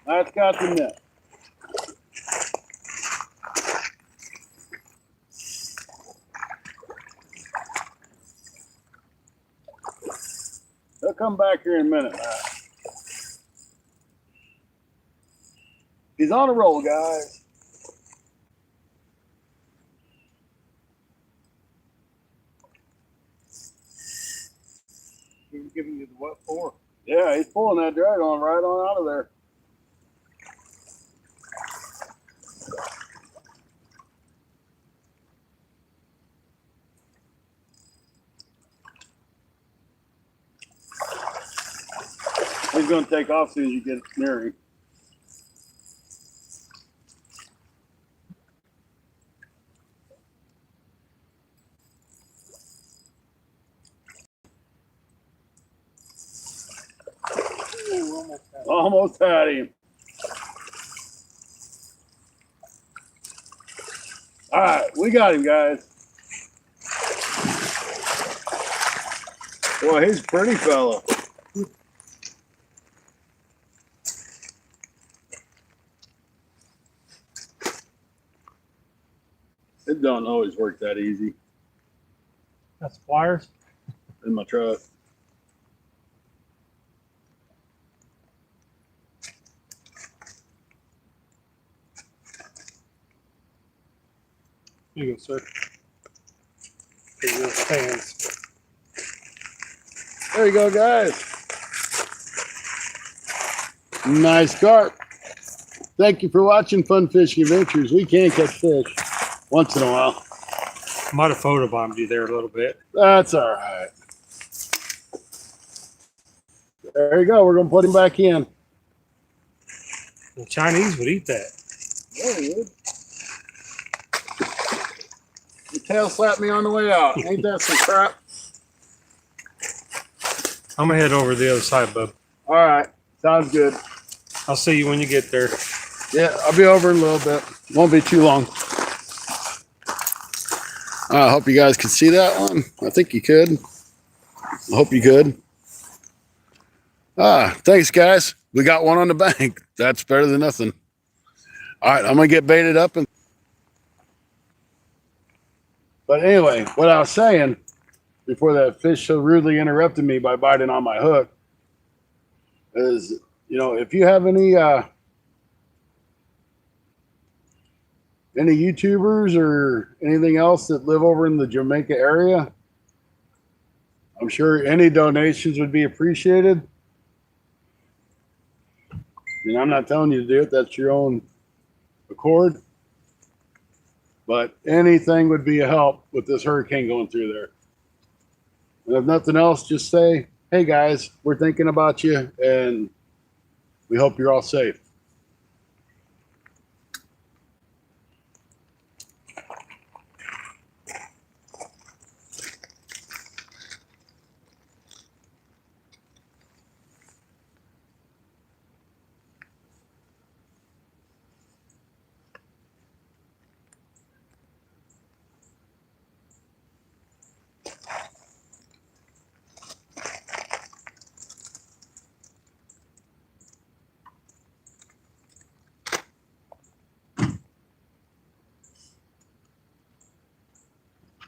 That's got the net. He'll come back here in a minute. He's on a roll, guys. He's giving you the what for? Yeah, he's pulling that drag on right on out of there. He's going to take off as soon as you get near him. Ooh, Almost had him. All right, we got him, guys. Boy, he's a pretty fella. It don't always work that easy That's pliers. in my truck. Here you go, sir. Here your fans. There you go, guys. Nice carp. Thank you for watching Fun Fishing Adventures. We can catch fish once in a while. Might have photobombed you there a little bit. That's all right. There you go. We're going to put him back in. The Chinese would eat that. Yeah, he would. Your tail slapped me on the way out. Ain't that some crap? I'm gonna head over to the other side, bub. All right. Sounds good. I'll see you when you get there. Yeah, I'll be over in a little bit. Won't be too long. I hope you guys could see that one. I think you could. I hope you could. Thanks, guys. We got one on the bank. That's better than nothing. All right, I'm going to get baited up. But anyway, what I was saying before that fish so rudely interrupted me by biting on my hook is, you know, if you have any YouTubers or anything else that live over in the Jamaica area, I'm sure any donations would be appreciated. And I'm not telling you to do it. That's your own accord. But anything would be a help with this hurricane going through there. And if nothing else, just say, hey, guys, we're thinking about you, and we hope you're all safe.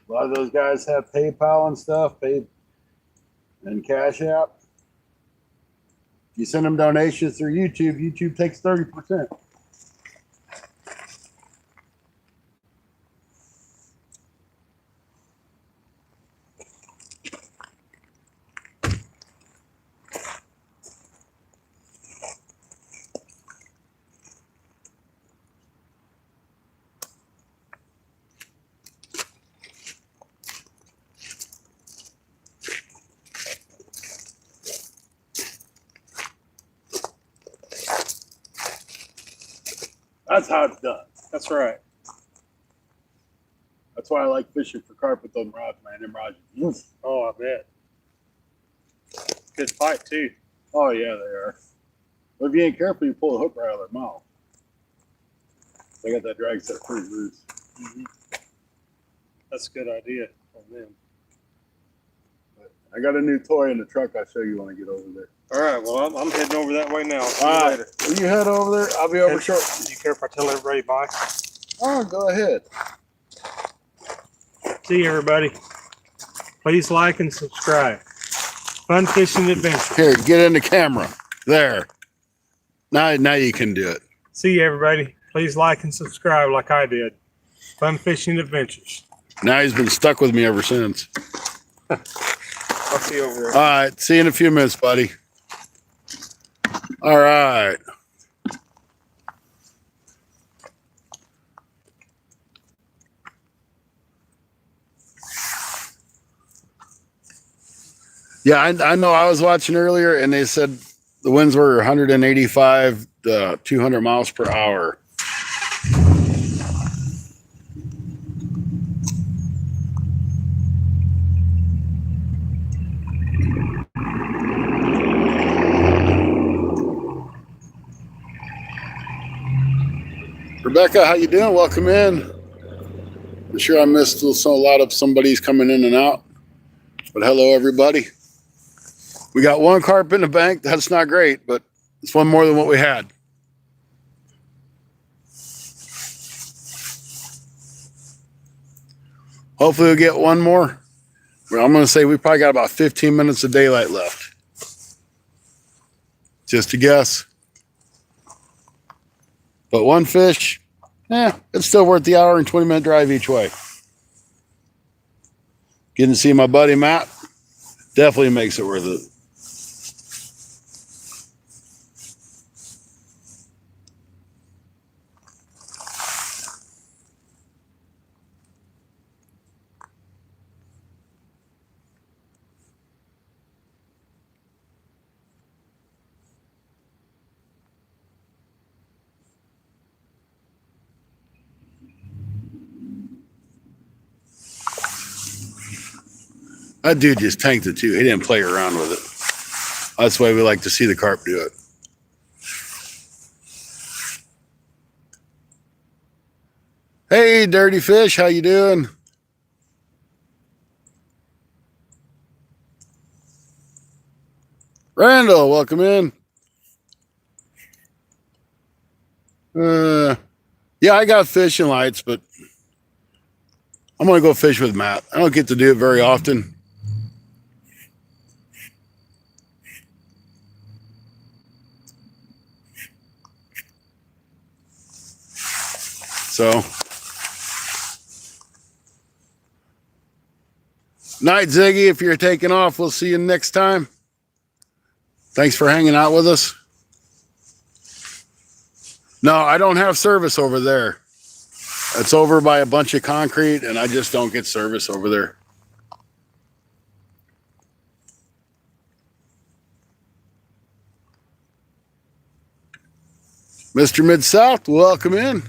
A lot of those guys have PayPal and stuff, and Cash App. If you send them donations through YouTube, YouTube takes 30%. That's how it's done. That's right. That's why I like fishing for carp with them rods, man. Them rods. Oh, I bet. Good fight too. Oh yeah, they are. But if you ain't careful, you pull the hook right out of their mouth. They got that drag set pretty loose. Mm-hmm. That's a good idea on them. But I got a new toy in the truck. I'll show you when I get over there. All right. Well, I'm heading over that way now. See All you right. later. When you head over there, I'll be over short. Do you care if I tell everybody bye? Oh, go ahead. See you, everybody. Please like and subscribe. Fun fishing adventure. Here, get in the camera. There. Now you can do it. See you, everybody. Please like and subscribe like I did. Fun fishing adventures. Now he's been stuck with me ever since. I'll see you over there. All right. See you in a few minutes, buddy. All right. Yeah, I know. I was watching earlier, and they said the winds were 185 to 200 miles per hour. Rebecca, how you doing? Welcome in. I'm sure I missed a lot of somebody's coming in and out, but hello, everybody. We got one carp in the bank. That's not great, but it's one more than what we had. Hopefully we'll get one more. Well, I'm going to say we probably got about 15 minutes of daylight left. Just a guess. But one fish, it's still worth the hour and 20-minute drive each way. Getting to see my buddy Matt definitely makes it worth it. That dude just tanked it too. He didn't play around with it. That's why we like to see the carp do it. Hey, Dirty Fish, how you doing? Randall, welcome in. Yeah, I got fishing lights, but I'm going to go fish with Matt. I don't get to do it very often. So, night, Ziggy. If you're taking off, we'll see you next time. Thanks for hanging out with us. No, I don't have service over there. It's over by a bunch of concrete, and I just don't get service over there. Mr. Mid-South, welcome in.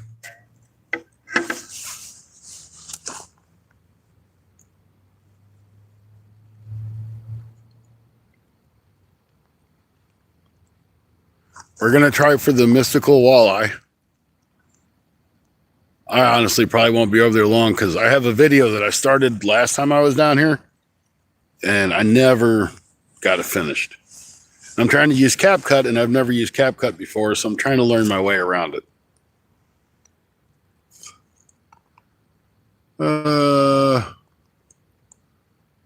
We're going to try for the mystical walleye. I honestly probably won't be over there long because I have a video that I started last time I was down here, and I never got it finished. I'm trying to use CapCut, and I've never used CapCut before, so I'm trying to learn my way around it.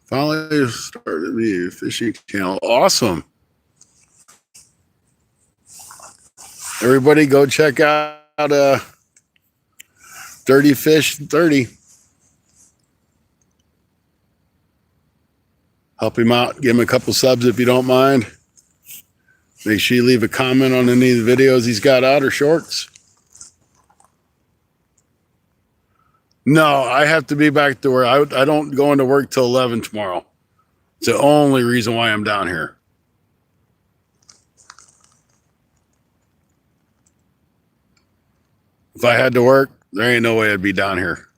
Finally started the fishing channel. Awesome. Everybody go check out Dirty Fish 30. Help him out. Give him a couple subs if you don't mind. Make sure you leave a comment on any of the videos he's got out or shorts. No, I have to be back to where I don't go into work till 11 tomorrow. It's the only reason why I'm down here. If I had to work, there ain't no way I'd be down here.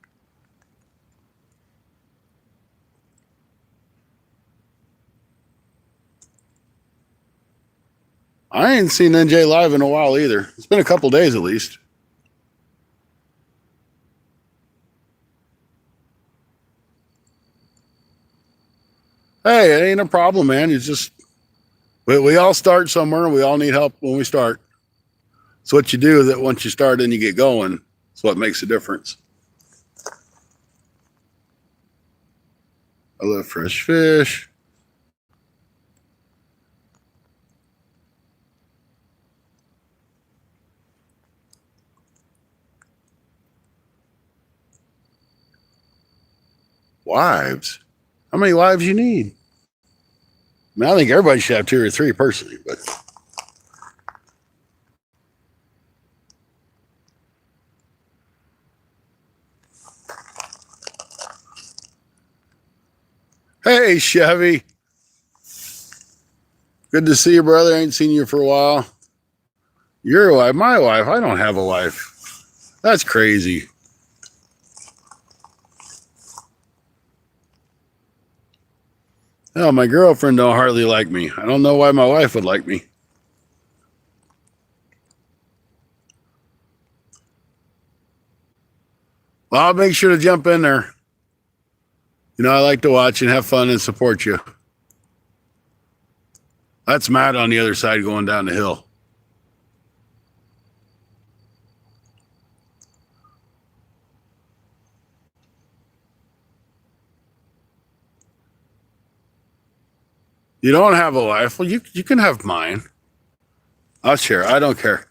I ain't seen NJ live in a while either. It's been a couple days at least. Hey, it ain't a problem, man. It's just we all start somewhere and we all need help when we start. It's what you do that once you start and you get going, it's what makes a difference. I love fresh fish. Wives. How many wives you need? I mean, I think everybody should have 2 or 3 personally, but hey, Chevy. Good to see you, brother. I ain't seen you for a while. Your wife, my wife. I don't have a wife. That's crazy. Hell, my girlfriend don't hardly like me. I don't know why my wife would like me. Well, I'll make sure to jump in there. You know, I like to watch and have fun and support you. That's Matt on the other side going down the hill. You don't have a wife? Well, you can have mine. I'll share. I don't care.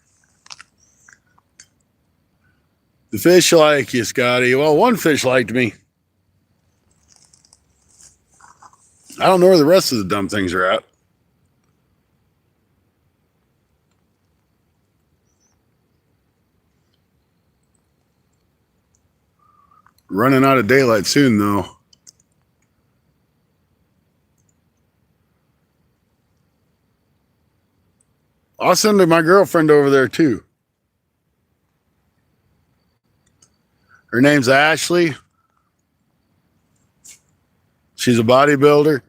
The fish like you, Scotty. Well, one fish liked me. I don't know where the rest of the dumb things are at. Running out of daylight soon, though. I'll send my girlfriend over there, too. Her name's Ashley. She's a bodybuilder.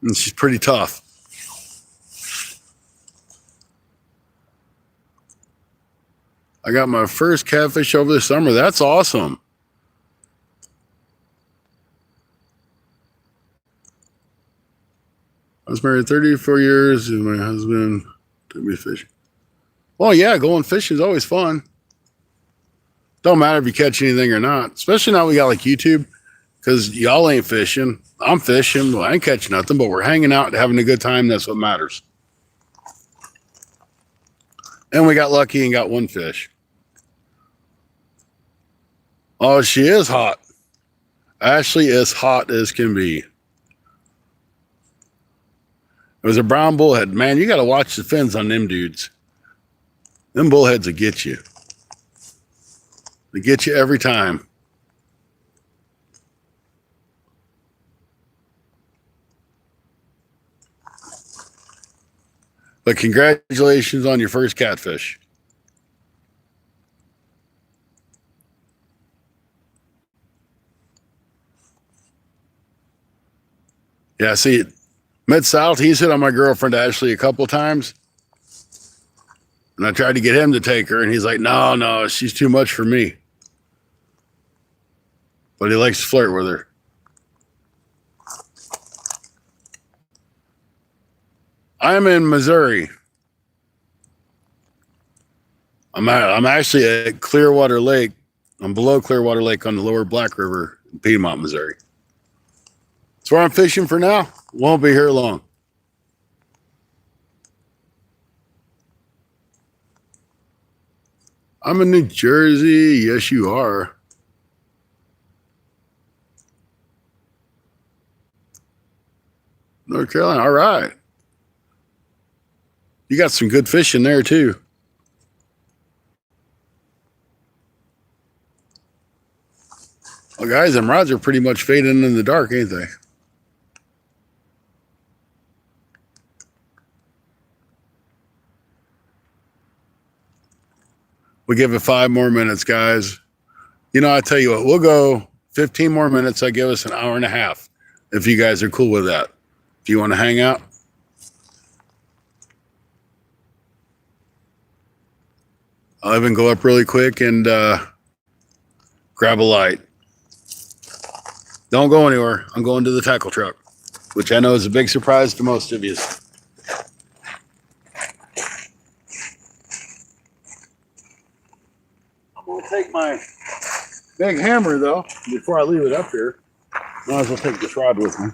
And she's pretty tough. I got my first catfish over the summer. That's awesome. I was married 34 years and my husband took me fishing. Well, yeah, going fishing is always fun. Don't matter if you catch anything or not, especially now we got like YouTube, because y'all ain't fishing. I'm fishing. Well, I ain't catching nothing, but we're hanging out and having a good time. That's what matters. And we got lucky and got one fish. Oh, she is hot. Ashley is hot as can be. It was a brown bullhead. Man, you got to watch the fins on them dudes. Them bullheads will get you. They get you every time. But congratulations on your first catfish. Yeah, see, Mid-South, he's hit on my girlfriend Ashley a couple times. And I tried to get him to take her, and he's like, no, she's too much for me. But he likes to flirt with her. I'm in Missouri. I'm actually at Clearwater Lake. I'm below Clearwater Lake on the lower Black River in Piedmont, Missouri. That's where I'm fishing for now. Won't be here long. I'm in New Jersey. Yes, you are. North Carolina. All right. You got some good fish in there, too. Well, guys, them rods are pretty much fading in the dark, ain't they? We give it 5 more minutes, guys. You know, I tell you what, we'll go 15 more minutes. I give us an hour and a half if you guys are cool with that. If you want to hang out. I'll even go up really quick and grab a light. Don't go anywhere. I'm going to the tackle truck, which I know is a big surprise to most of you. I'm going to take my big hammer, though, before I leave it up here. Might as well take this rod with me.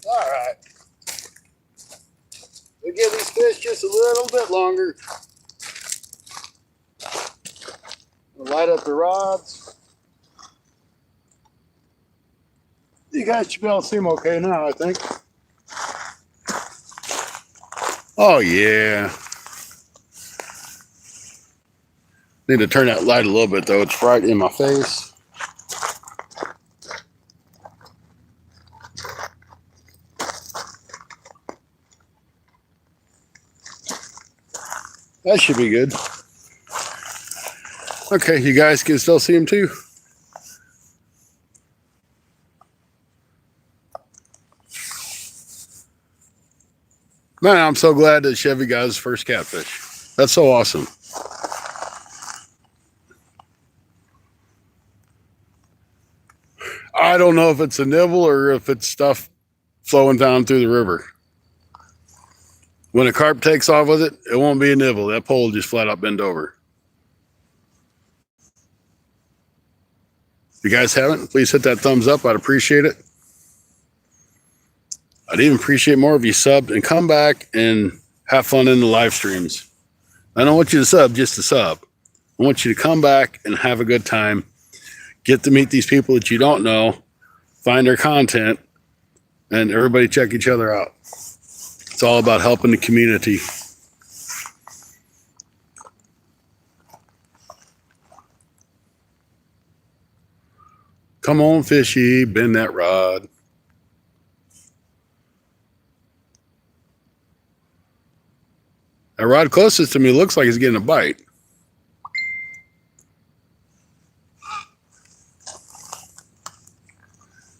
All right. We'll give these fish just a little bit longer. We'll light up the rods. You guys should be able to see them okay now, I think. Oh, yeah. Need to turn that light a little bit, though. It's bright in my face. That should be good. Okay, you guys can still see them too. Man, I'm so glad that Chevy got his first catfish. That's so awesome. I don't know if it's a nibble or if it's stuff flowing down through the river. When a carp takes off with it, it won't be a nibble. That pole will just flat out bend over. If you guys haven't, please hit that thumbs up. I'd appreciate it. I'd even appreciate more if you subbed and come back and have fun in the live streams. I don't want you to sub just to sub. I want you to come back and have a good time. Get to meet these people that you don't know. Find their content. And everybody check each other out. It's all about helping the community. Come on, fishy, bend that rod. That rod closest to me looks like it's getting a bite.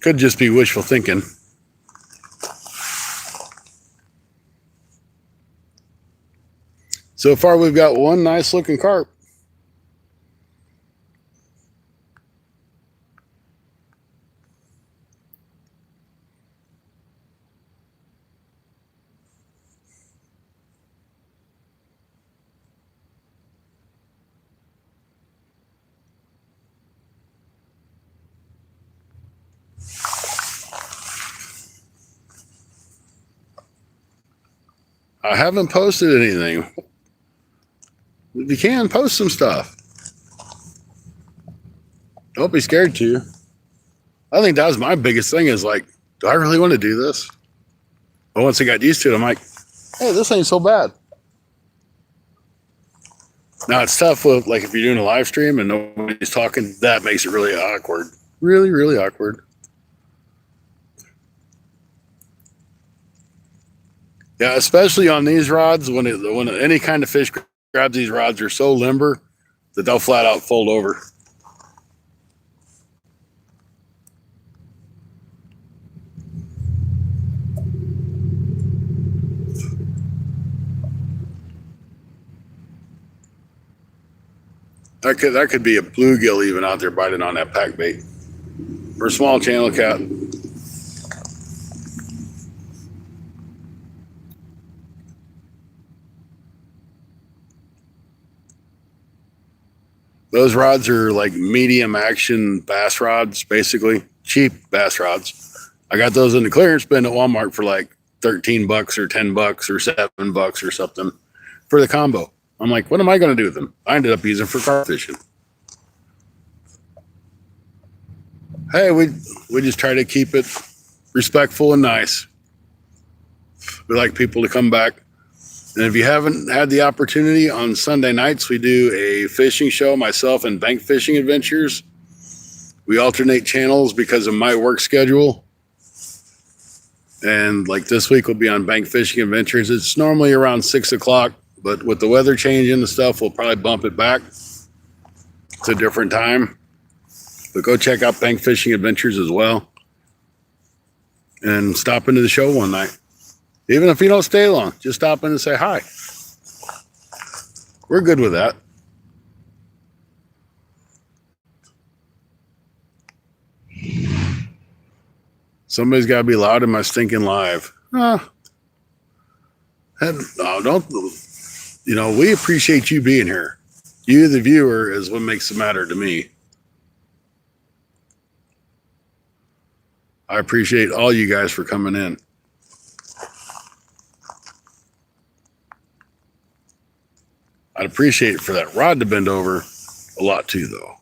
Could just be wishful thinking. So far, we've got one nice looking carp. I haven't posted anything. If you can, post some stuff. Don't be scared to. I think that was my biggest thing is like, do I really want to do this? But once I got used to it, I'm like, hey, this ain't so bad. Now it's tough with like if you're doing a live stream and nobody's talking, that makes it really awkward. Really, really awkward. Yeah, especially on these rods, when any kind of fish grabs these rods, are so limber that they'll flat out fold over. That could be a bluegill even out there biting on that pack bait. or small channel cat. Those rods are like medium action bass rods, basically cheap bass rods. I got those in the clearance bin at Walmart for like $13 or $10 or $7 or something for the combo. I'm like, what am I going to do with them? I ended up using for carp fishing. Hey, we just try to keep it respectful and nice. We like people to come back. And if you haven't had the opportunity, on Sunday nights, we do a fishing show, myself and Bank Fishing Adventures. We alternate channels because of my work schedule. And like this week, we'll be on Bank Fishing Adventures. It's normally around 6 o'clock, but with the weather changing and stuff, we'll probably bump it back to a different time. But go check out Bank Fishing Adventures as well. And stop into the show one night. Even if you don't stay long, just stop in and say hi. We're good with that. Somebody's got to be loud in my stinking live. No, don't. You know, we appreciate you being here. You, the viewer, is what makes it matter to me. I appreciate all you guys for coming in. I'd appreciate it for that rod to bend over a lot too, though.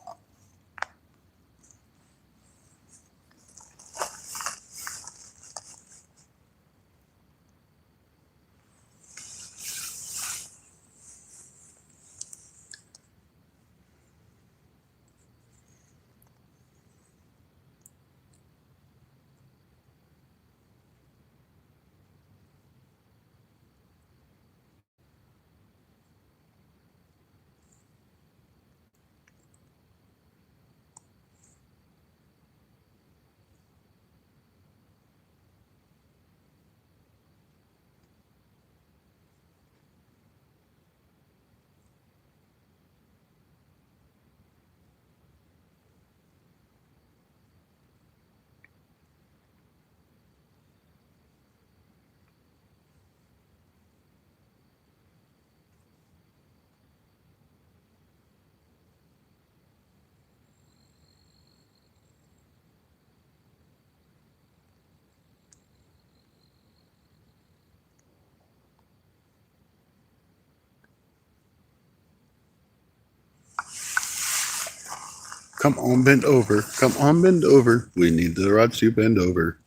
Come on, bend over. Come on, bend over. We need the rods to bend over.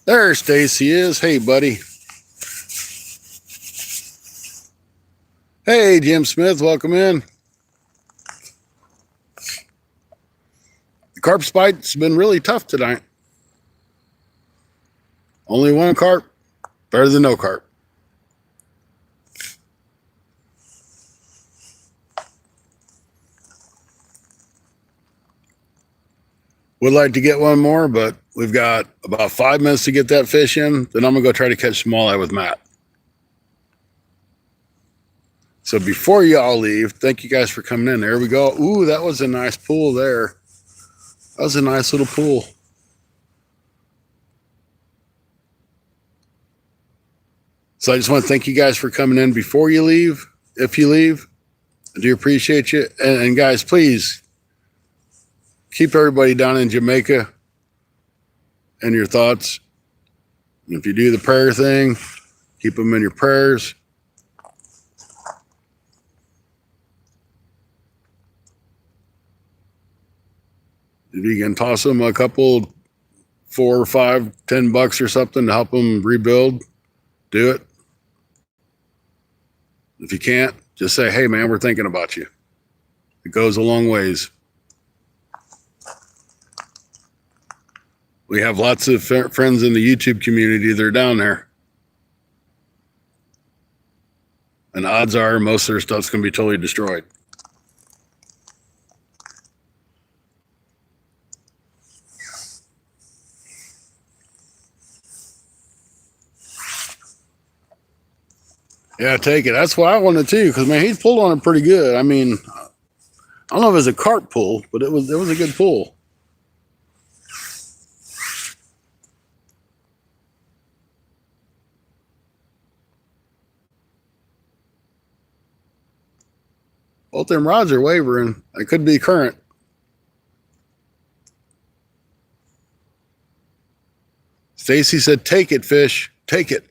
There Stacy is. Hey, buddy. Hey, Jim Smith. Welcome in. The carp spite's been really tough tonight. Only one carp. Better than no carp. Would like to get one more, but we've got about 5 minutes to get that fish in. Then I'm going to go try to catch smalleye with Matt. So before y'all leave, thank you guys for coming in. There we go. Ooh, that was a nice pool there. That was a nice little pool. So I just want to thank you guys for coming in before you leave. If you leave, I do appreciate you. And guys, please keep everybody down in Jamaica in your thoughts. And if you do the prayer thing, keep them in your prayers. If you can toss them a couple, $4 or $5, $10 or something to help them rebuild, do it. If you can't, just say, hey, man, we're thinking about you. It goes a long ways. We have lots of friends in the YouTube community that are down there. And odds are most of their stuff's going to be totally destroyed. Yeah, take it. That's what I wanted too, because man, he's pulled on it pretty good. I mean, don't know if it was a carp pull, but it was a good pull. Both them rods are wavering. It could be current. Stacy said, take it, fish. Take it.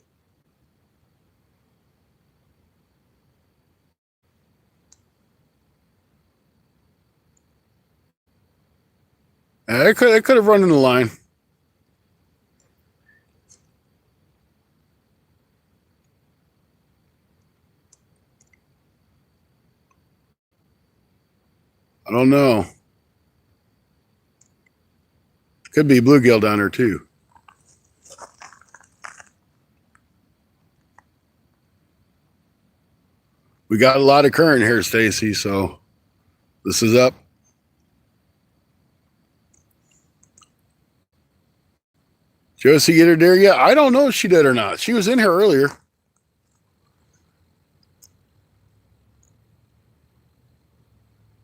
It could have run in the line. I don't know. Could be bluegill down there too. We got a lot of current here, Stacy, so this is up. Josie get her deer yet? I don't know if she did or not. She was in here earlier.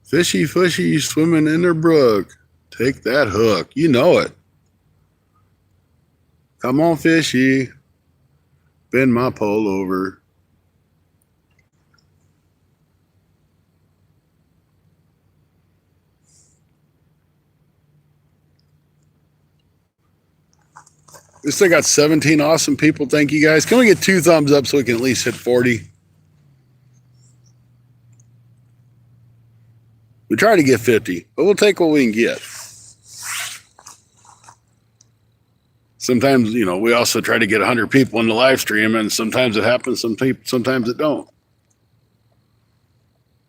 Fishy, fishy, swimming in their brook. Take that hook. You know it. Come on, fishy. Bend my pole over. We still got 17 awesome people. Thank you guys. Can we get 2 thumbs up so we can at least hit 40? We try to get 50, but we'll take what we can get. Sometimes, you know, we also try to get 100 people in the live stream, and sometimes it happens, sometimes it don't.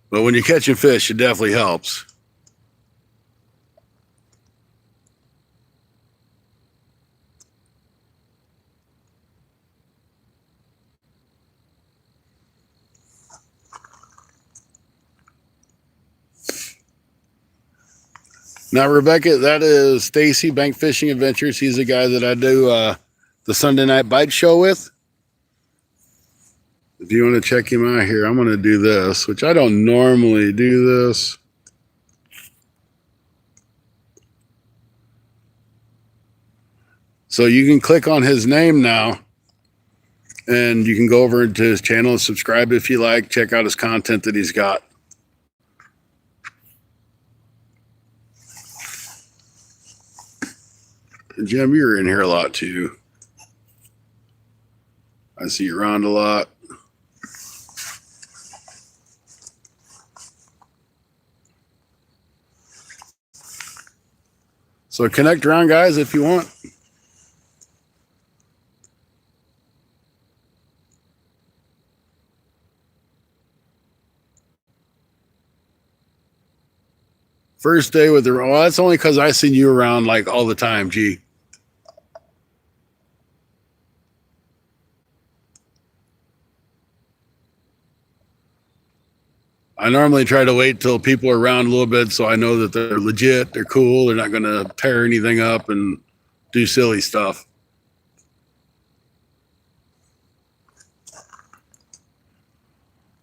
But when you're catching fish, it definitely helps. Now, Rebecca, that is Stacy, Bank Fishing Adventures. He's the guy that I do the Sunday Night Bite Show with. If you want to check him out here, I'm going to do this, which I don't normally do this. So you can click on his name now, and you can go over to his channel and subscribe if you like. Check out his content that he's got. Jim, you're in here a lot too. I see you around a lot. So connect around, guys, if you want. First day with the, well, that's only because I seen you around like all the time, G. I normally try to wait till people are around a little bit so I know that they're legit, they're cool, they're not going to tear anything up and do silly stuff.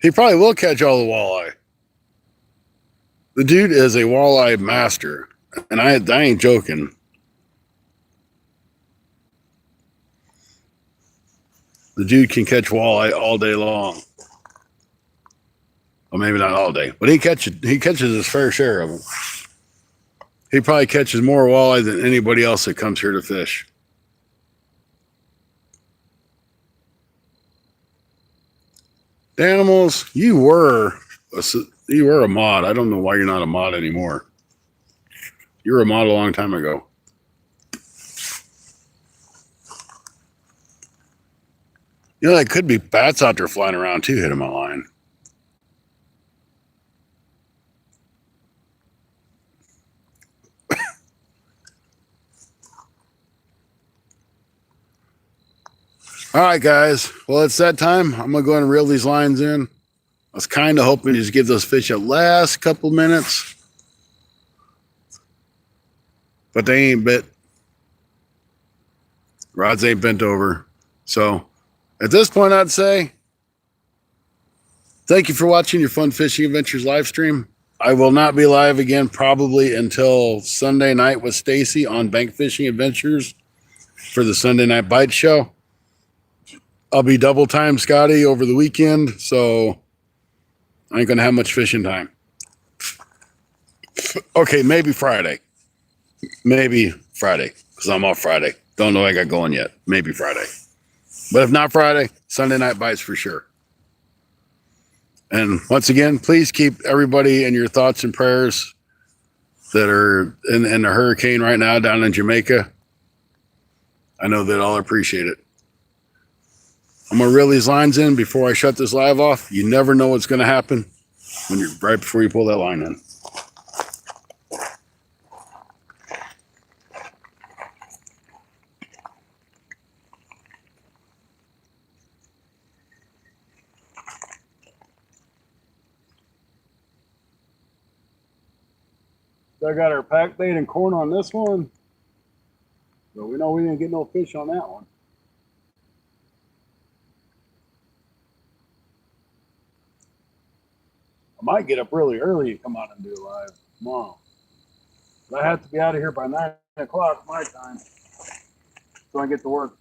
He probably will catch all the walleye. The dude is a walleye master, and I ain't joking. The dude can catch walleye all day long. Well, maybe not all day, but he catches his fair share of them. He probably catches more walleye than anybody else that comes here to fish. Animals, you were a mod. I don't know why you're not a mod anymore. You were a mod a long time ago. You know, that could be bats out there flying around too, hitting my line. All right, guys. Well, it's that time. I'm going to go ahead and reel these lines in. I was kind of hoping to just give those fish a last couple minutes. But they ain't bit. Rods ain't bent over. So at this point, I'd say thank you for watching your Fun Fishing Adventures live stream. I will not be live again probably until Sunday night with Stacy on Bank Fishing Adventures for the Sunday Night Bite Show. I'll be double time Scotty over the weekend, so I ain't gonna have much fishing time. Okay, maybe Friday. Maybe Friday, because I'm off Friday. Don't know what I got going yet. Maybe Friday. But if not Friday, Sunday Night Bites for sure. And once again, please keep everybody in your thoughts and prayers that are in the hurricane right now down in Jamaica. I know they'd all appreciate it. I'm going to reel these lines in before I shut this live off. You never know what's going to happen when you're right before you pull that line in. So I got our pack bait and corn on this one. But we know we didn't get no fish on that one. I might get up really early and come out and do it live tomorrow. But I have to be out of here by 9 o'clock my time, so I get to work.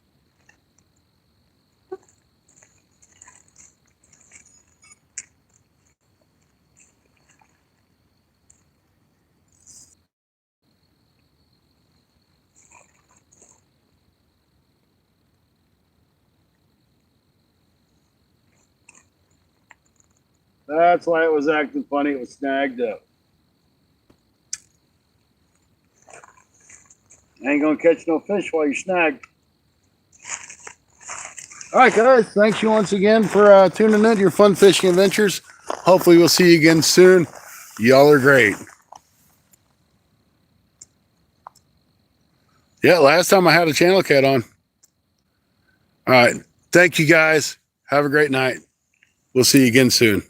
That's why it was acting funny. It was snagged up. Ain't gonna catch no fish while you're snagged. All right, guys. Thanks you once again for tuning in to your fun fishing adventures. Hopefully we'll see you again soon. Y'all are great. Yeah, last time I had a channel cat on. All right. Thank you, guys. Have a great night. We'll see you again soon.